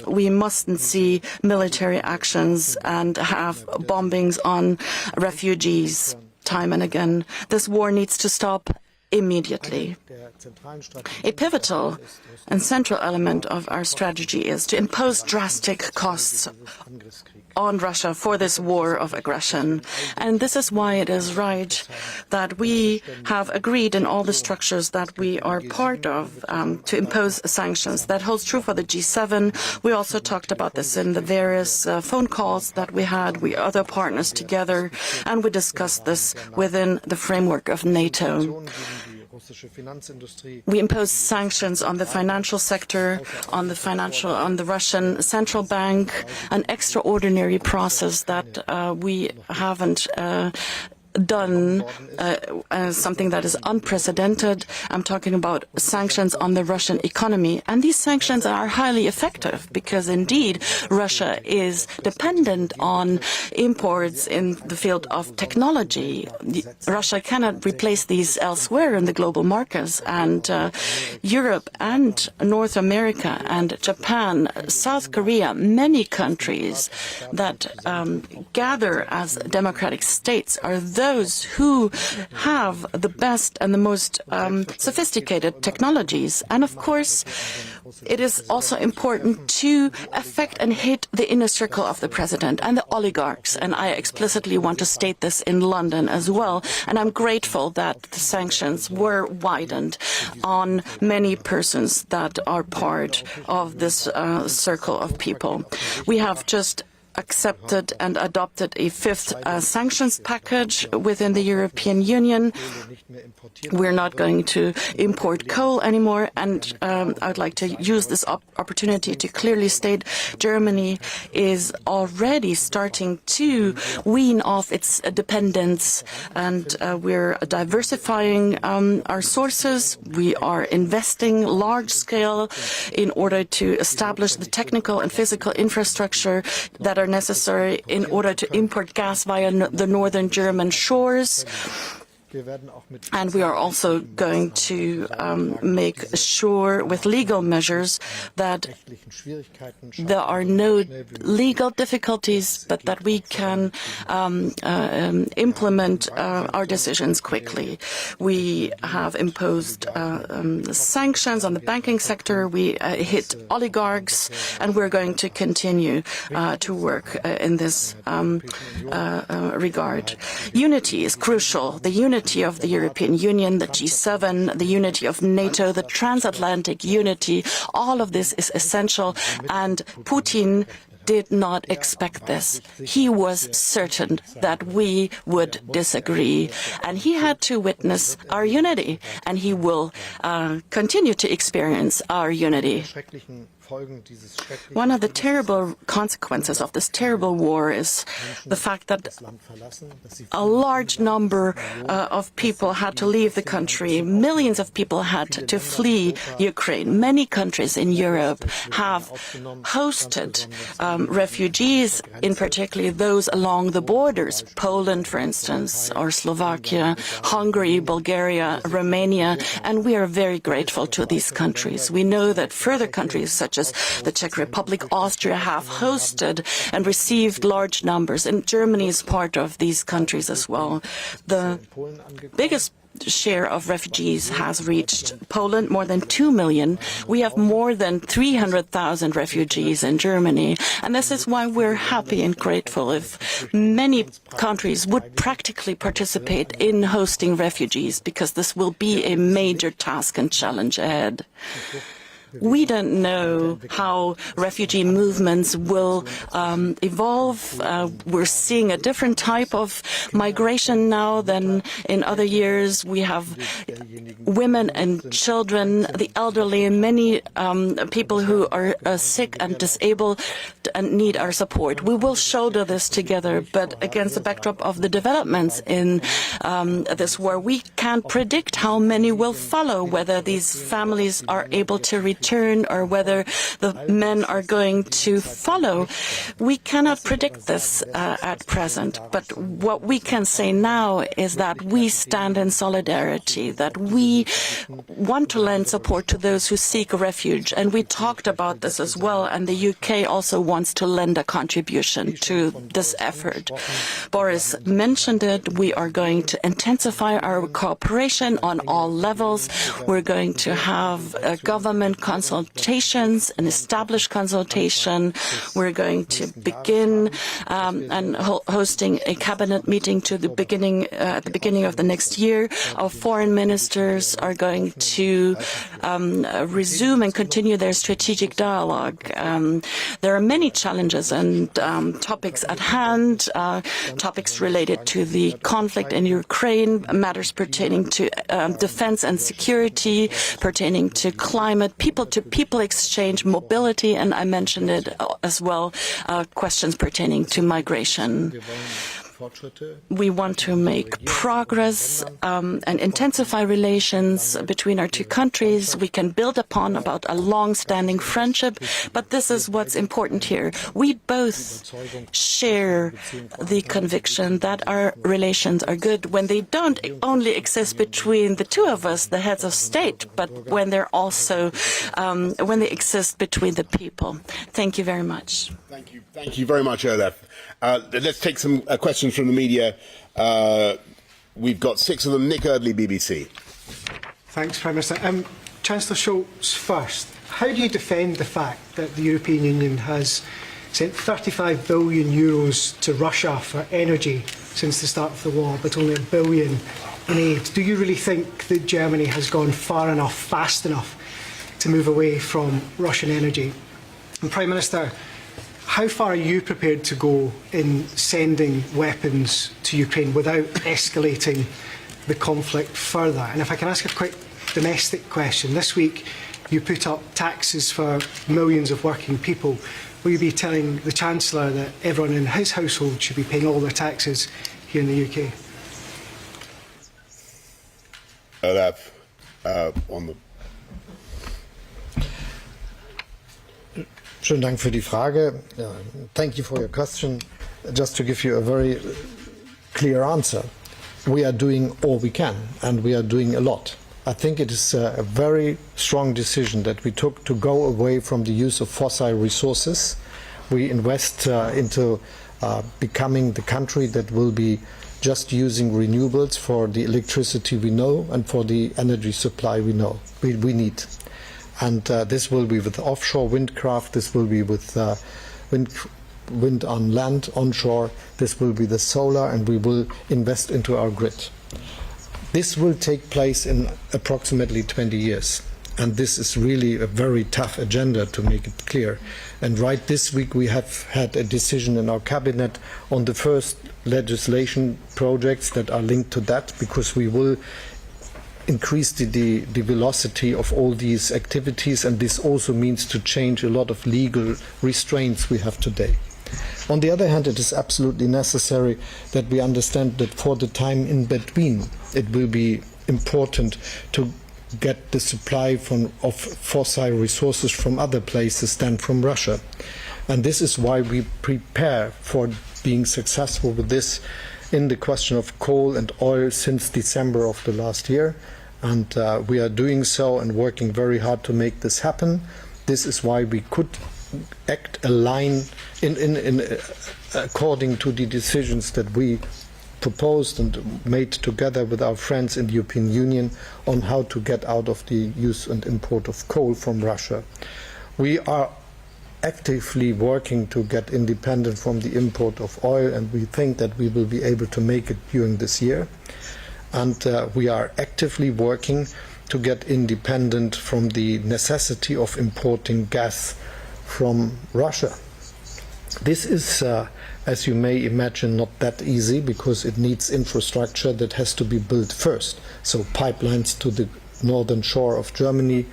we mustn't see military actions and have bombings on refugees time and again. This war needs to stop immediately. A pivotal and central element of our strategy is to impose drastic costs on Russia for this war of aggression. And this is why it is right that we have agreed in all the structures that we are part of to impose sanctions. That holds true for the G7. We also talked about this in the various phone calls that we had with other partners together, and we discussed this within the framework of NATO. We impose sanctions on the financial sector, on the Russian central bank, an extraordinary process that we haven't done, something that is unprecedented. I'm talking about sanctions on the Russian economy. And these sanctions are highly effective because indeed Russia is dependent on imports in the field of technology. Russia cannot replace these elsewhere in the global markets. And Europe and North America and Japan, South Korea, many countries that gather as democratic states are those who have the best and the most sophisticated technologies. And of course, it is also important to affect and hit the inner circle of the president and the oligarchs. And I explicitly want to state this in London as well. And I'm grateful that the sanctions were widened on many persons that are part of this circle of people. We have just accepted and adopted a fifth sanctions package within the European Union. We're not going to import coal anymore, and I'd like to use this opportunity to clearly state Germany is already starting to wean off its dependence, and we're diversifying our sources. We are investing large scale in order to establish the technical and physical infrastructure that are necessary in order to import gas via the northern German shores. And we are also going to make sure with legal measures that there are no legal difficulties, but that we can implement our decisions quickly. We have imposed sanctions on the banking sector. We hit oligarchs, and we're going to continue to work in this regard. Unity is crucial. The unity of the European Union, the G7, the unity of NATO, the transatlantic unity, all of this is essential, and Putin did not expect this. He was certain that we would disagree, and he had to witness our unity, and he will continue to experience our unity. One of the terrible consequences of this terrible war is the fact that a large number of people had to leave the country. Millions of people had to flee Ukraine. Many countries in Europe have hosted refugees, in particular those along the borders, Poland, for instance, or Slovakia, Hungary, Bulgaria, Romania, and we are very grateful to these countries. We know that further countries such as the Czech Republic, Austria have hosted and received large numbers, and Germany is part of these countries as well. The biggest share of refugees has reached Poland, more than 2 million. We have more than 300,000 refugees in Germany, and this is why we're happy and grateful if many countries would practically participate in hosting refugees, because this will be a major task and challenge ahead. We don't know how refugee movements will evolve. We're seeing a different type of migration now than in other years. We have women and children, the elderly, and many people who are sick and disabled and need our support. We will shoulder this together, but against the backdrop of the developments in this war, we can't predict how many will follow, whether these families are able to return or whether the men are going to follow. We cannot predict this at present, but what we can say now is that we stand in solidarity, that we want to lend support to those who seek refuge, and we talked about this as well, and the UK also wants to lend a contribution to this effort. Boris mentioned it. We are going to intensify our cooperation on all levels. We're going to have government consultations, an established consultation. We're going to begin and hosting a cabinet meeting at the beginning of the next year. Our foreign ministers leaders are going to resume and continue their strategic dialogue. There are many challenges and topics at hand, topics related to the conflict in Ukraine, matters pertaining to defense and security, pertaining to climate, people-to-people exchange, mobility, and I mentioned it as well, questions pertaining to migration. We want to make progress and intensify relations between our two countries. We can build upon about a long-standing friendship, but this is what's important here. We both share the conviction that our relations are good when they don't only exist between the two of us, the heads of state, but when they're also when they exist between the people. Thank you very much. Thank you very much, Olaf. Let's take some questions from the media. We've got 6 of them. Nick Eardley, BBC. Thanks, Prime Minister. Chancellor Scholz first. How do you defend the fact that the European Union has sent 35 billion euros to Russia for energy since the start of the war, but only $1 billion in aid? Do you really think that Germany has gone far enough, fast enough to move away from Russian energy? And Prime Minister, how far are you prepared to go in sending weapons to Ukraine without escalating the conflict further? And if I can ask a quick domestic question. This week you put up taxes for millions of working people. Will you be telling the Chancellor that everyone in his household should be paying all their taxes here in the UK? Olaf, on the... Schönen Dank für die Frage. Thank you for your question. Just to give you a very clear answer, we are doing all we can, and we are doing a lot. I think it is a very strong decision that we took to go away from the use of fossil resources. We invest into becoming the country that will be just using renewables for the electricity we know and for the energy supply we know we need. And this will be with offshore windcraft, this will be with wind on land, onshore, this will be the solar, and we will invest into our grid. This will take place in approximately 20 years. And this is really a very tough agenda, to make it clear. And right this week we have had a decision in our cabinet on the first legislation projects that are linked to that, because we will increase the velocity of all these activities, and this also means to change a lot of legal restraints we have today. On the other hand, it is absolutely necessary that we understand that for the time in between, it will be important to get the supply of fossil resources from other places than from Russia. And this is why we prepare for being successful with this in the question of coal and oil since December of the last year. And we are doing so and working very hard to make this happen. This is why we could act according to the decisions that we proposed and made together with our friends in the European Union on how to get out of the use and import of coal from Russia. We are actively working to get independent from the import of oil, and we think that we will be able to make it during this year. And we are actively working to get independent from the necessity of importing gas from Russia. This is, as you may imagine, not that easy, because it needs infrastructure that has to be built first. So pipelines to the northern shore of Germany,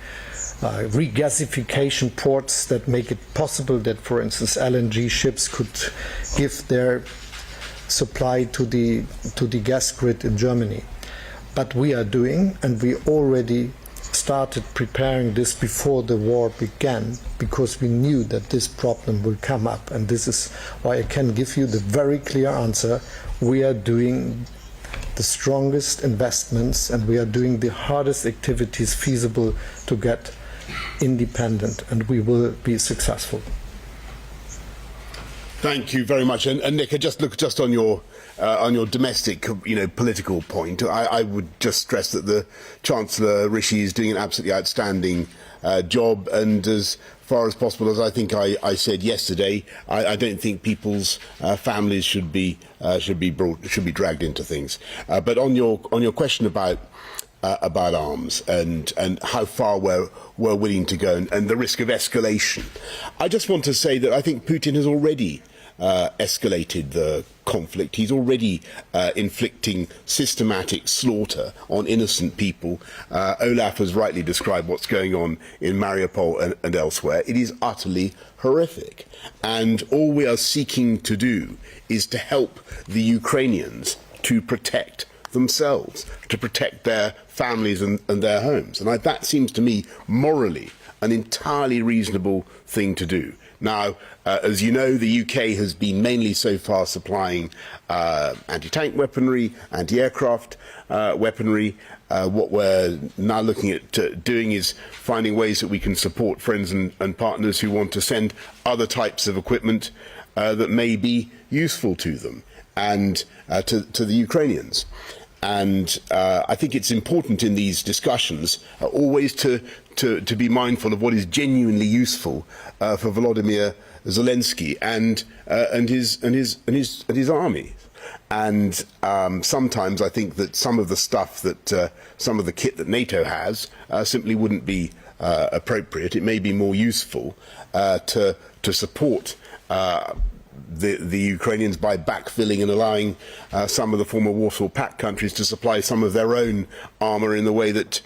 regasification ports that make it possible that, for instance, LNG ships could give their supply to the gas grid in Germany. But we are doing, and we already started preparing this before the war began, because we knew that this problem will come up. And this is why I can give you the very clear answer. We are doing the strongest investments, and we are doing the hardest activities feasible to get independent, and we will be successful. Thank you very much. And Nick, just on your domestic, political point, I would just stress that the Chancellor Rishi is doing an absolutely outstanding job, and as far as possible, as I think I said yesterday, I don't think people's families should be dragged into things. But on your question about about arms and how far we're willing to go and the risk of escalation. I just want to say that I think Putin has already escalated the conflict. He's already inflicting systematic slaughter on innocent people. Olaf has rightly described what's going on in Mariupol and elsewhere. It is utterly horrific. And all we are seeking to do is to help the Ukrainians to protect themselves, to protect their families and their homes. And that seems to me morally an entirely reasonable thing to do. Now, as you know, the UK has been mainly so far supplying anti-tank weaponry, anti-aircraft weaponry. What we're now looking at doing is finding ways that we can support friends and partners who want to send other types of equipment that may be useful to them and to the Ukrainians. And I think it's important in these discussions always to be mindful of what is genuinely useful for Volodymyr Zelensky and his army. And sometimes I think that some of the stuff that some of the kit that NATO has simply wouldn't be appropriate. It may be more useful to support the Ukrainians by backfilling and allowing some of the former Warsaw Pact countries to supply some of their own armour in the way that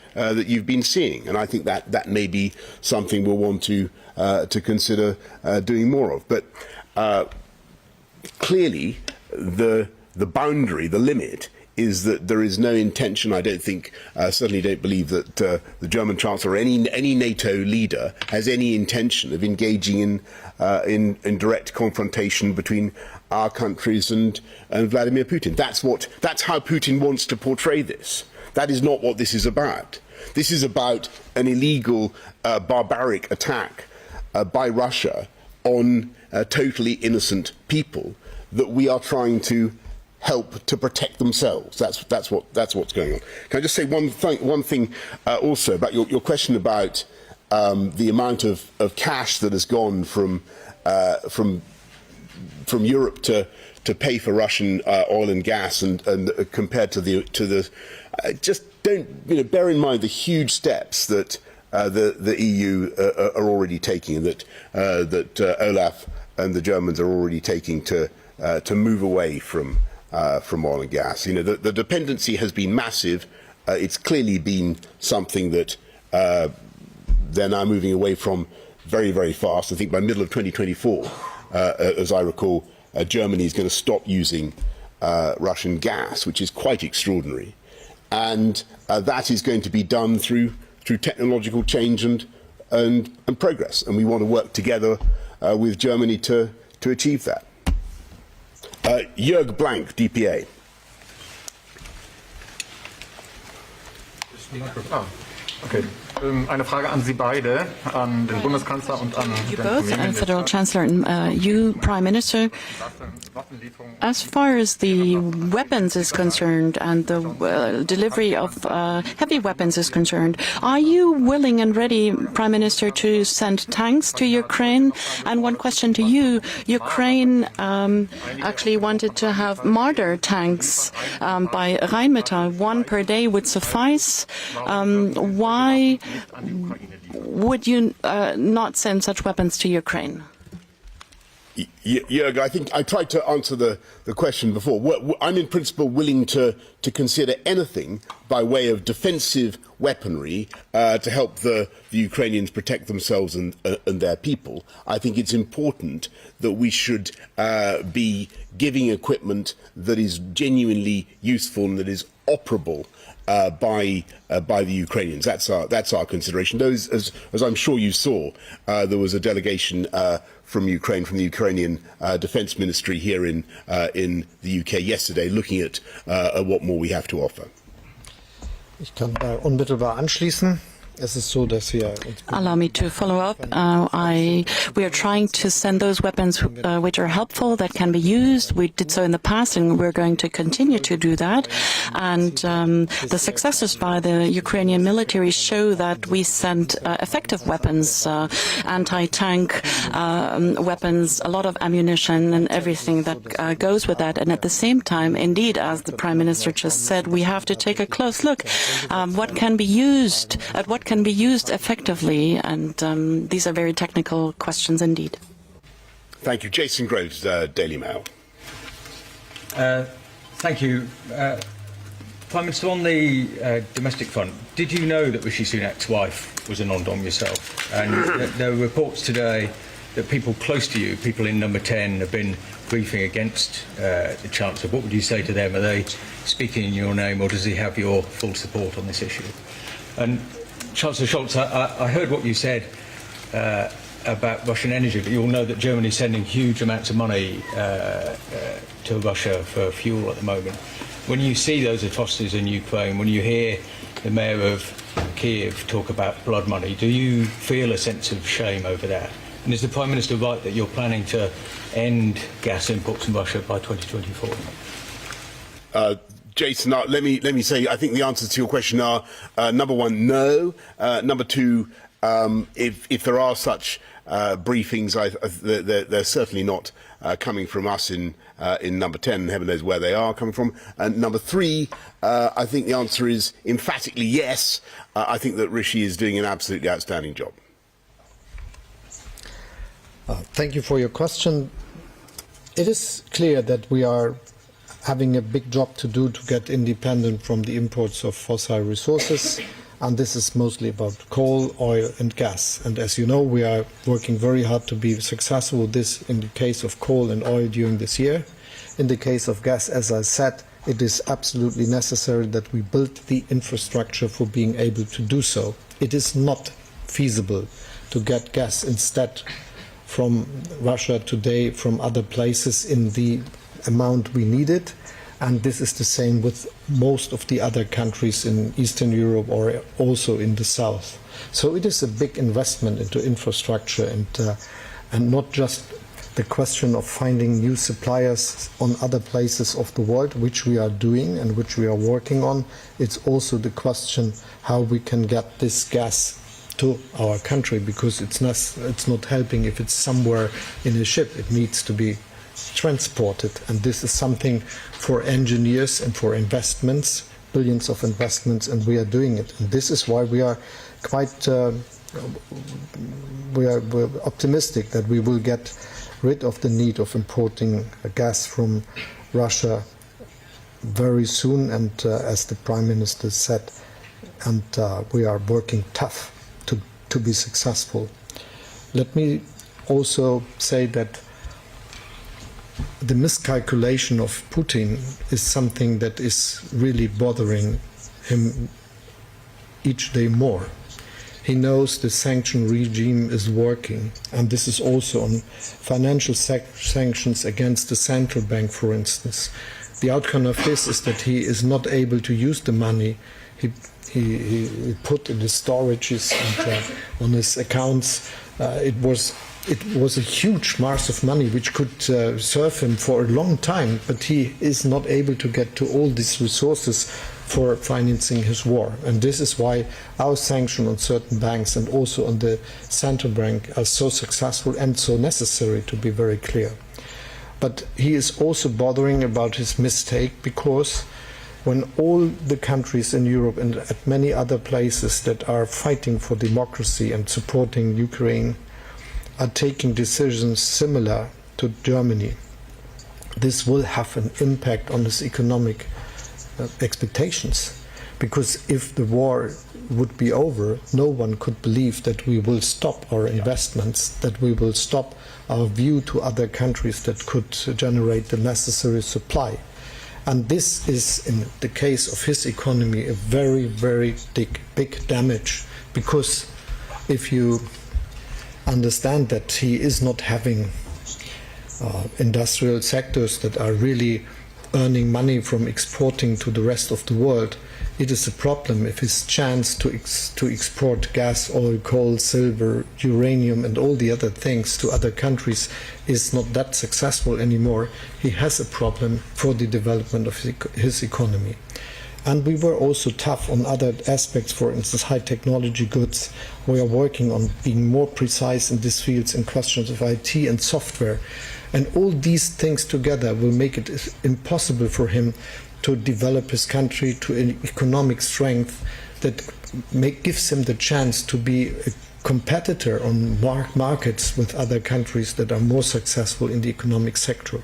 you've been seeing. And I think that may be something we'll want to consider doing more of. But clearly, the boundary, the limit, is that there is no intention, I don't think, certainly don't believe that the German Chancellor or any NATO leader has any intention of engaging in direct confrontation between our countries and Vladimir Putin. That's how Putin wants to portray this. That is not what this is about. This is about an illegal, barbaric attack by Russia on totally innocent people that we are trying to help to protect themselves. That's what's going on. Can I just say one thing also about your question about the amount of cash that has gone from Europe to pay for Russian oil and gas and compared to the just don't bear in mind the huge steps that the EU are already taking and that Olaf and the Germans are already taking to move away from oil and gas. The dependency has been massive. It's clearly been something that they're now moving away from very, very fast. I think by middle of 2024, as I recall, Germany is going to stop using Russian gas, which is quite extraordinary. And that is going to be done through technological change and progress. And we want to work together with Germany to achieve that. Jörg Blank, DPA. Okay. Eine Frage an Sie beide, an den Bundeskanzler und an You den both, Premierminister. Federal Chancellor and you, Prime Minister. As far as the weapons is concerned and the delivery of heavy weapons is concerned, are you willing and ready, Prime Minister, to send tanks to Ukraine? And one question to you, Ukraine actually wanted to have Marder tanks by Rheinmetall. One per day would suffice. Why would you not send such weapons to Ukraine? Jörg, I think I tried to answer the question before. I'm in principle willing to consider anything by way of defensive weaponry to help the Ukrainians protect themselves and their people. I think it's important that we should be giving equipment that is genuinely useful and that is operable by the Ukrainians. That's our consideration. Those, as I'm sure you saw, there was a delegation from Ukraine, from the Ukrainian Defence Ministry here in the UK yesterday, looking at what more we have to offer. Ich kann da unmittelbar anschließen. Allow me to follow up. We are trying to send those weapons which are helpful, that can be used. We did so in the past, and we're going to continue to do that. And the successes by the Ukrainian military show that we sent effective weapons, anti-tank weapons, a lot of ammunition and everything that goes with that. And at the same time, indeed, as the Prime Minister just said, we have to take a close look what can be used effectively, and these are very technical questions indeed. Thank you. Jason Groves, Daily Mail. Thank you. Prime Minister, on the domestic front, did you know that Rishi Sunak's wife was a non-dom yourself? And there were reports today that people close to you, people in number 10, have been briefing against the Chancellor. What would you say to them? Are they speaking in your name, or does he have your full support on this issue? And Chancellor Scholz, I heard what you said about Russian energy, but you all know that Germany is sending huge amounts of money to Russia for fuel at the moment. When you see those atrocities in Ukraine, when you hear the mayor of Kiev talk about blood money, do you feel a sense of shame over that? And is the Prime Minister right that you're planning to end gas imports from Russia by 2024? Jason, let me say, I think the answers to your question are, number one, no. Number two, if there are such briefings, they're certainly not coming from us in number 10, and heaven knows where they are coming from. And number three, I think the answer is emphatically yes. I think that Rishi is doing an absolutely outstanding job. Thank you for your question. It is clear that we are having a big job to do to get independent from the imports of fossil resources, and this is mostly about coal, oil and gas. And as you know, we are working very hard to be successful with this in the case of coal and oil during this year. In the case of gas, as I said, it is absolutely necessary that we build the infrastructure for being able to do so. It is not feasible to get gas instead from Russia today, from other places in the amount we need it, and this is the same with most of the other countries in Eastern Europe or also in the south. So it is a big investment into infrastructure, and not just the question of finding new suppliers on other places of the world, which we are doing and which we are working on. It's also the question how we can get this gas to our country, because it's not helping if it's somewhere in a ship. It needs to be transported, and this is something for engineers and for investments, billions of investments, and we are doing it. And this is why we are quite we're optimistic that we will get rid of the need of importing gas from Russia very soon, and as the Prime Minister said, and we are working tough to be successful. Let me also say that the miscalculation of Putin is something that is really bothering him each day more. He knows the sanction regime is working, and this is also on financial sanctions against the central bank, for instance. The outcome of this is that he is not able to use the money he put in the storages and on his accounts. It was a huge mass of money which could serve him for a long time, but he is not able to get to all these resources for financing his war. And this is why our sanction on certain banks and also on the central bank are so successful and so necessary, to be very clear. But he is also bothering about his mistake, because when all the countries in Europe and at many other places that are fighting for democracy and supporting Ukraine are taking decisions similar to Germany, this will have an impact on his economic expectations. Because if the war would be over, no one could believe that we will stop our investments, that we will stop our view to other countries that could generate the necessary supply. And this is, in the case of his economy, a very, very big damage. Because if you understand that he is not having industrial sectors that are really earning money from exporting to the rest of the world, it is a problem if his chance to export gas, oil, coal, silver, uranium and all the other things to other countries is not that successful anymore. He has a problem for the development of his economy. And we were also tough on other aspects, for instance, high technology goods. We are working on being more precise in these fields in questions of IT and software. And all these things together will make it impossible for him to develop his country to an economic strength that gives him the chance to be a competitor on markets with other countries that are more successful in the economic sector.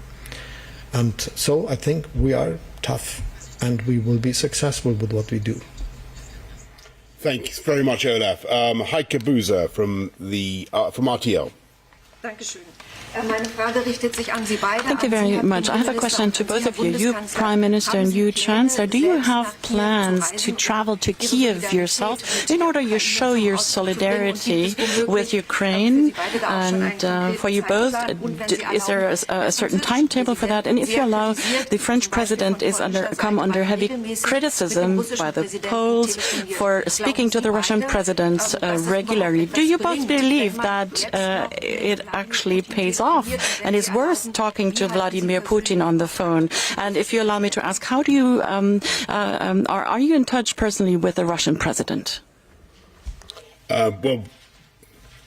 And so I think we are tough and we will be successful with what we do. Thanks very much, Olaf. Heike Buser from RTL. Dankeschön. Meine Frage richtet sich an Sie beide. Thank you very much. I have a question to both of you. You Prime Minister and you Chancellor, do you have plans to travel to Kiev yourself in order to show your solidarity with Ukraine? And for you both, is there a certain timetable for that? And if you allow, the French President is come under heavy criticism by the Poles for speaking to the Russian President regularly. Do you both believe that it actually pays off and is worth talking to Vladimir Putin on the phone? And if you allow me to ask, how do you are you in touch personally with the Russian president? Well,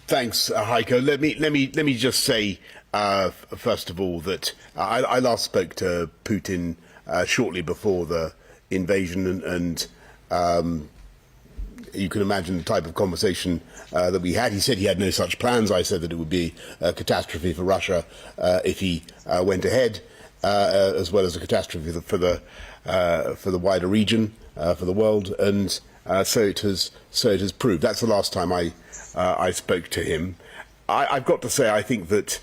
thanks, Heike. Let me just say first of all that I last spoke to Putin shortly before the invasion, and you can imagine the type of conversation that we had. He said he had no such plans. I said that it would be a catastrophe for Russia if he went ahead, as well as a catastrophe for the wider region, for the world, and so it has proved. That's the last time I spoke to him. I've got to say, I think that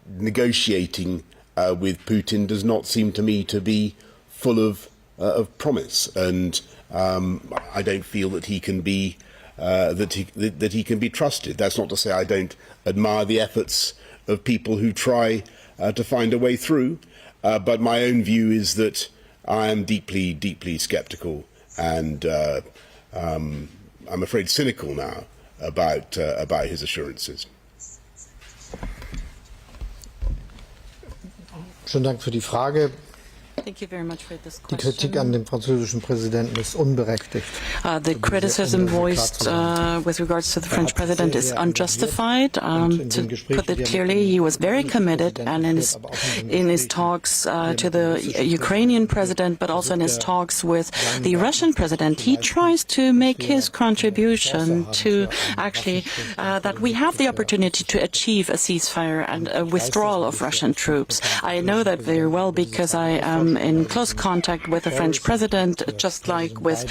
negotiating with Putin does not seem to me to be full of promise, and I don't feel that he can be that he can be trusted. That's not to say I don't admire the efforts of people who try to find a way through, but my own view is that I am deeply, deeply sceptical, and I'm afraid cynical now about his assurances. Schönen Dank für die Frage. Thank you very much for this Die question. Kritik an dem französischen Präsidenten ist unberechtigt. The criticism voiced with regards to the French president is unjustified. To put it clearly, he was very committed, and in his talks to the Ukrainian president, but also in his talks with the Russian president, he tries to make his contribution to actually that we have the opportunity to achieve a ceasefire and a withdrawal of Russian troops. I know that very well because I am in close contact with the French president, just like with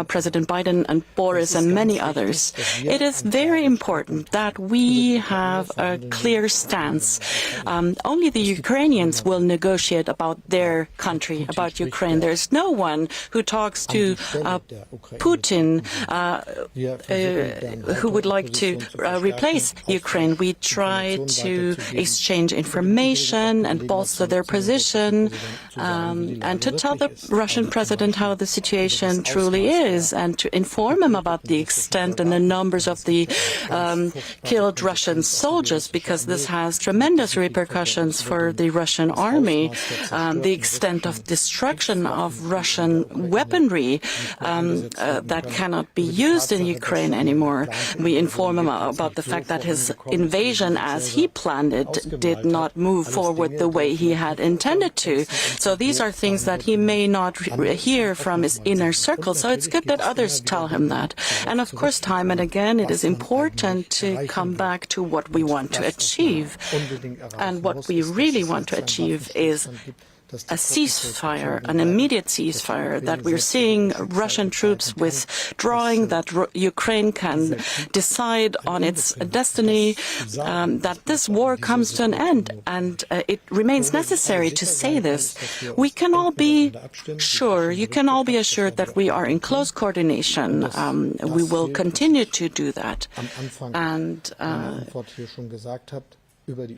President Biden and Boris and many others. It is very important that we have a clear stance. Only the Ukrainians will negotiate about their country, about Ukraine. There is no one who talks to Putin who would like to replace Ukraine. We try to exchange information and bolster their position, and to tell the Russian president how the situation truly is, and to inform him about the extent and the numbers of the killed Russian soldiers, because this has tremendous repercussions for the Russian army, the extent of destruction of Russian weaponry that cannot be used in Ukraine anymore. We inform him about the fact that his invasion, as he planned it, did not move forward the way he had intended to. So these are things that he may not hear from his inner circle. So it's good that others tell him that. And of course, time and again, it is important to come back to what we want to achieve. And what we really want to achieve is a ceasefire, an immediate ceasefire, that we're seeing Russian troops withdrawing, that Ukraine can decide on its destiny, that this war comes to an end. And it remains necessary to say this. We can all be sure, you can all be assured that we are in close coordination. We will continue to do that. And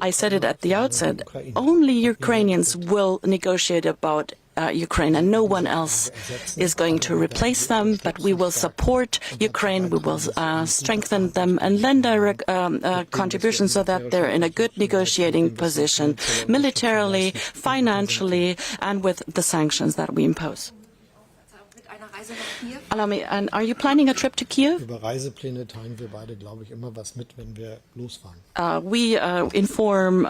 I said it at the outset, only Ukrainians will negotiate about Ukraine, and no one else is going to replace them, but we will support Ukraine, we will strengthen them and lend our contribution so that they're in a good negotiating position, militarily, financially, and with the sanctions that we impose. Allow me, and are you planning a trip to Kiev? Über Reisepläne teilen wir beide, glaube ich, immer was mit, wenn wir losfahren. We inform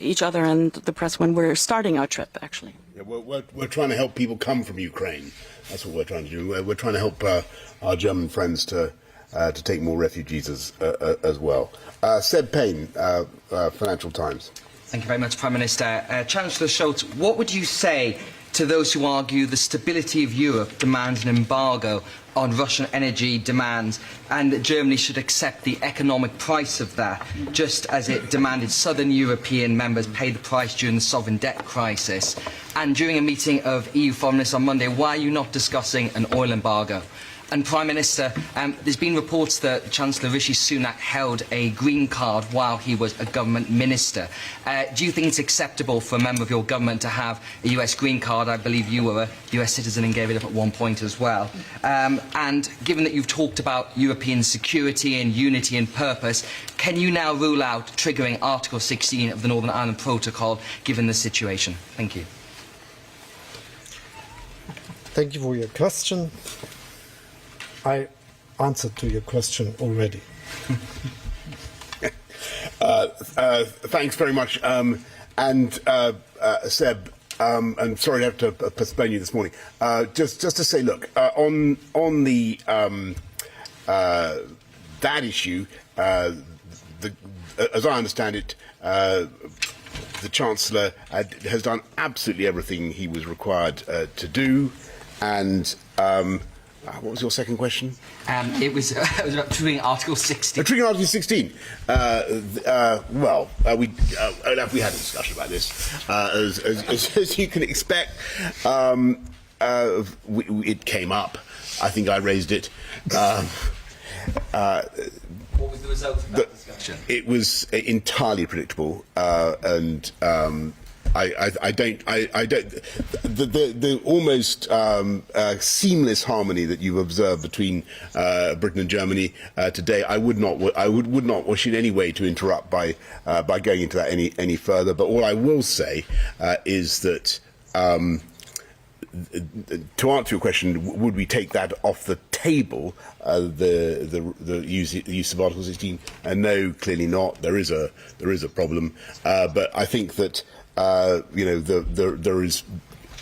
each other and the press when we're starting our trip, actually. Yeah, we're trying to help people come from Ukraine. That's what we're trying to do. We're trying to help our German friends to take more refugees as well. Seb Payne, Financial Times. Thank you very much, Prime Minister. Chancellor Scholz, what would you say to those who argue the stability of Europe demands an embargo on Russian energy demands and that Germany should accept the economic price of that, just as it demanded southern European members pay the price during the sovereign debt crisis? And during a meeting of EU foreign ministers on Monday, why are you not discussing an oil embargo? And Prime Minister, there's been reports that Chancellor Rishi Sunak held a green card while he was a government minister. Do you think it's acceptable for a member of your government to have a US green card? I believe you were a US citizen and gave it up at one point as well. And given that you've talked about European security and unity and purpose, can you now rule out triggering Article 16 of the Northern Ireland Protocol given the situation? Thank you. Thank you for your question. I answered to your question already. Thanks very much. Seb, I'm sorry to have to postpone you this morning. Just to say, look, on the that issue, as I understand it, the Chancellor has done absolutely everything he was required to do, and what was your second question? It was about triggering Article 16. Triggering Article 16. Olaf, we had a discussion about this. As you can expect, it came up. I think I raised it. What was the result of that discussion? It was entirely predictable, and I don't. The almost seamless harmony that you've observed between Britain and Germany today, I would not wish in any way to interrupt by going into that any further. But all I will say is that, to answer your question, would we take that off the table? The use of Article 16? No, clearly not. There is a problem, but I think that. There is,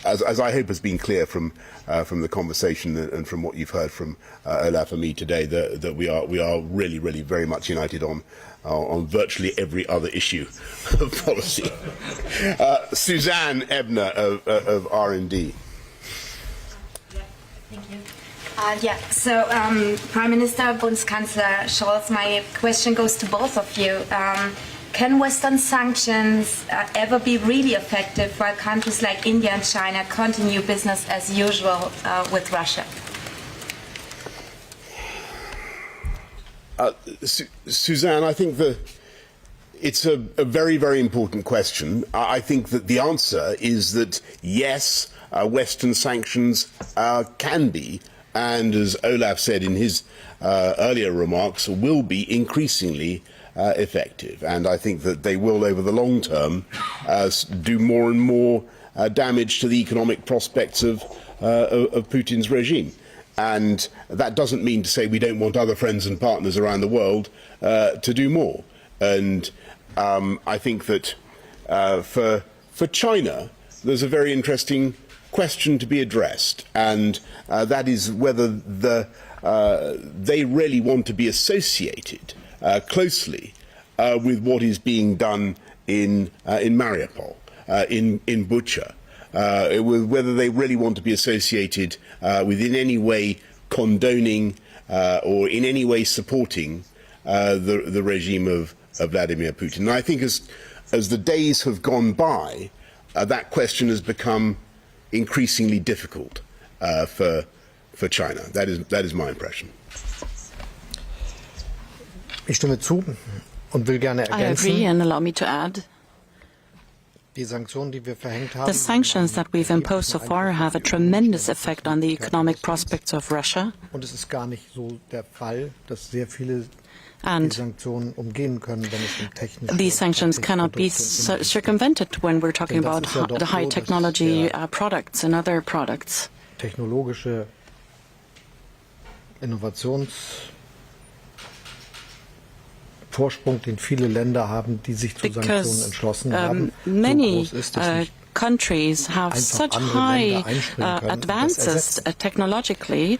as I hope has been clear from the conversation and from what you've heard from Olaf and me today, that we are really very much united on virtually every other issue of policy. Suzanne Ebner of R&D. Thank you. So, Prime Minister, Bundeskanzler Scholz, my question goes to both of you. Can Western sanctions ever be really effective while countries like India and China continue business as usual with Russia? Suzanne, I think it's a very important question. I think that the answer is that yes, Western sanctions can be, and as Olaf said in his earlier remarks, will be increasingly effective, and I think that they will, over the long term, do more and more damage to the economic prospects of Putin's regime. And that doesn't mean to say we don't want other friends and partners around the world to do more. And I think that for China, there's a very interesting question to be addressed, and that is whether they really want to be associated closely with what is being done in Mariupol, in Bucha, whether they really want to be associated with in any way condoning or in any way supporting the regime of Vladimir Putin. And I think as the days have gone by, that question has become increasingly difficult for China. That is my impression. Ich stimme zu und will gerne ergänzen. I agree and allow me to add. The sanctions that we've imposed so far have a tremendous effect on the economic prospects of Russia. And these sanctions cannot be circumvented when we're talking about the high technology products and other products. Technologische Vorsprung, den viele Länder haben, die sich zu Sanktionen entschlossen haben. Many countries have such high advances technologically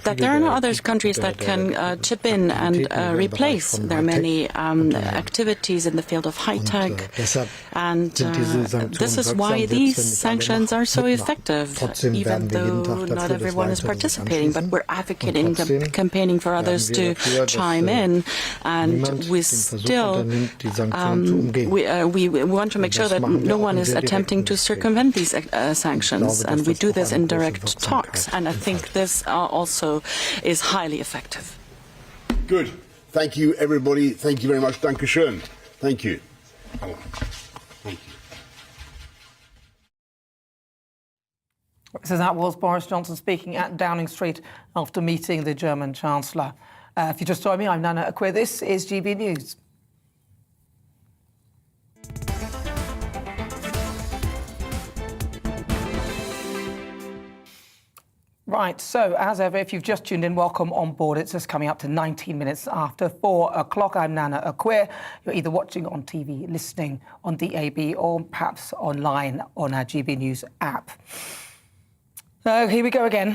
that there are no other countries that can chip in and replace. There are many activities in the field of high tech, and this is why these sanctions are so effective, even though not everyone is participating. But we're advocating, campaigning for others to chime in, and we still we want to make sure that no one is attempting to circumvent these sanctions, and we do this in direct talks, and I think this also is highly effective. Good. Thank you, everybody. Thank you very much. Danke schön. Thank you. Thank you. So that was Boris Johnson speaking at Downing Street after meeting the German Chancellor. If you just joined me, I'm Nana Akwe. This is GB News. Right, so as ever, if you've just tuned in, welcome on board. It's just coming up to 19 minutes after 4 o'clock. I'm Nana Akwe. You're either watching on TV, listening on DAB, or perhaps online on our GB News app. So here we go again.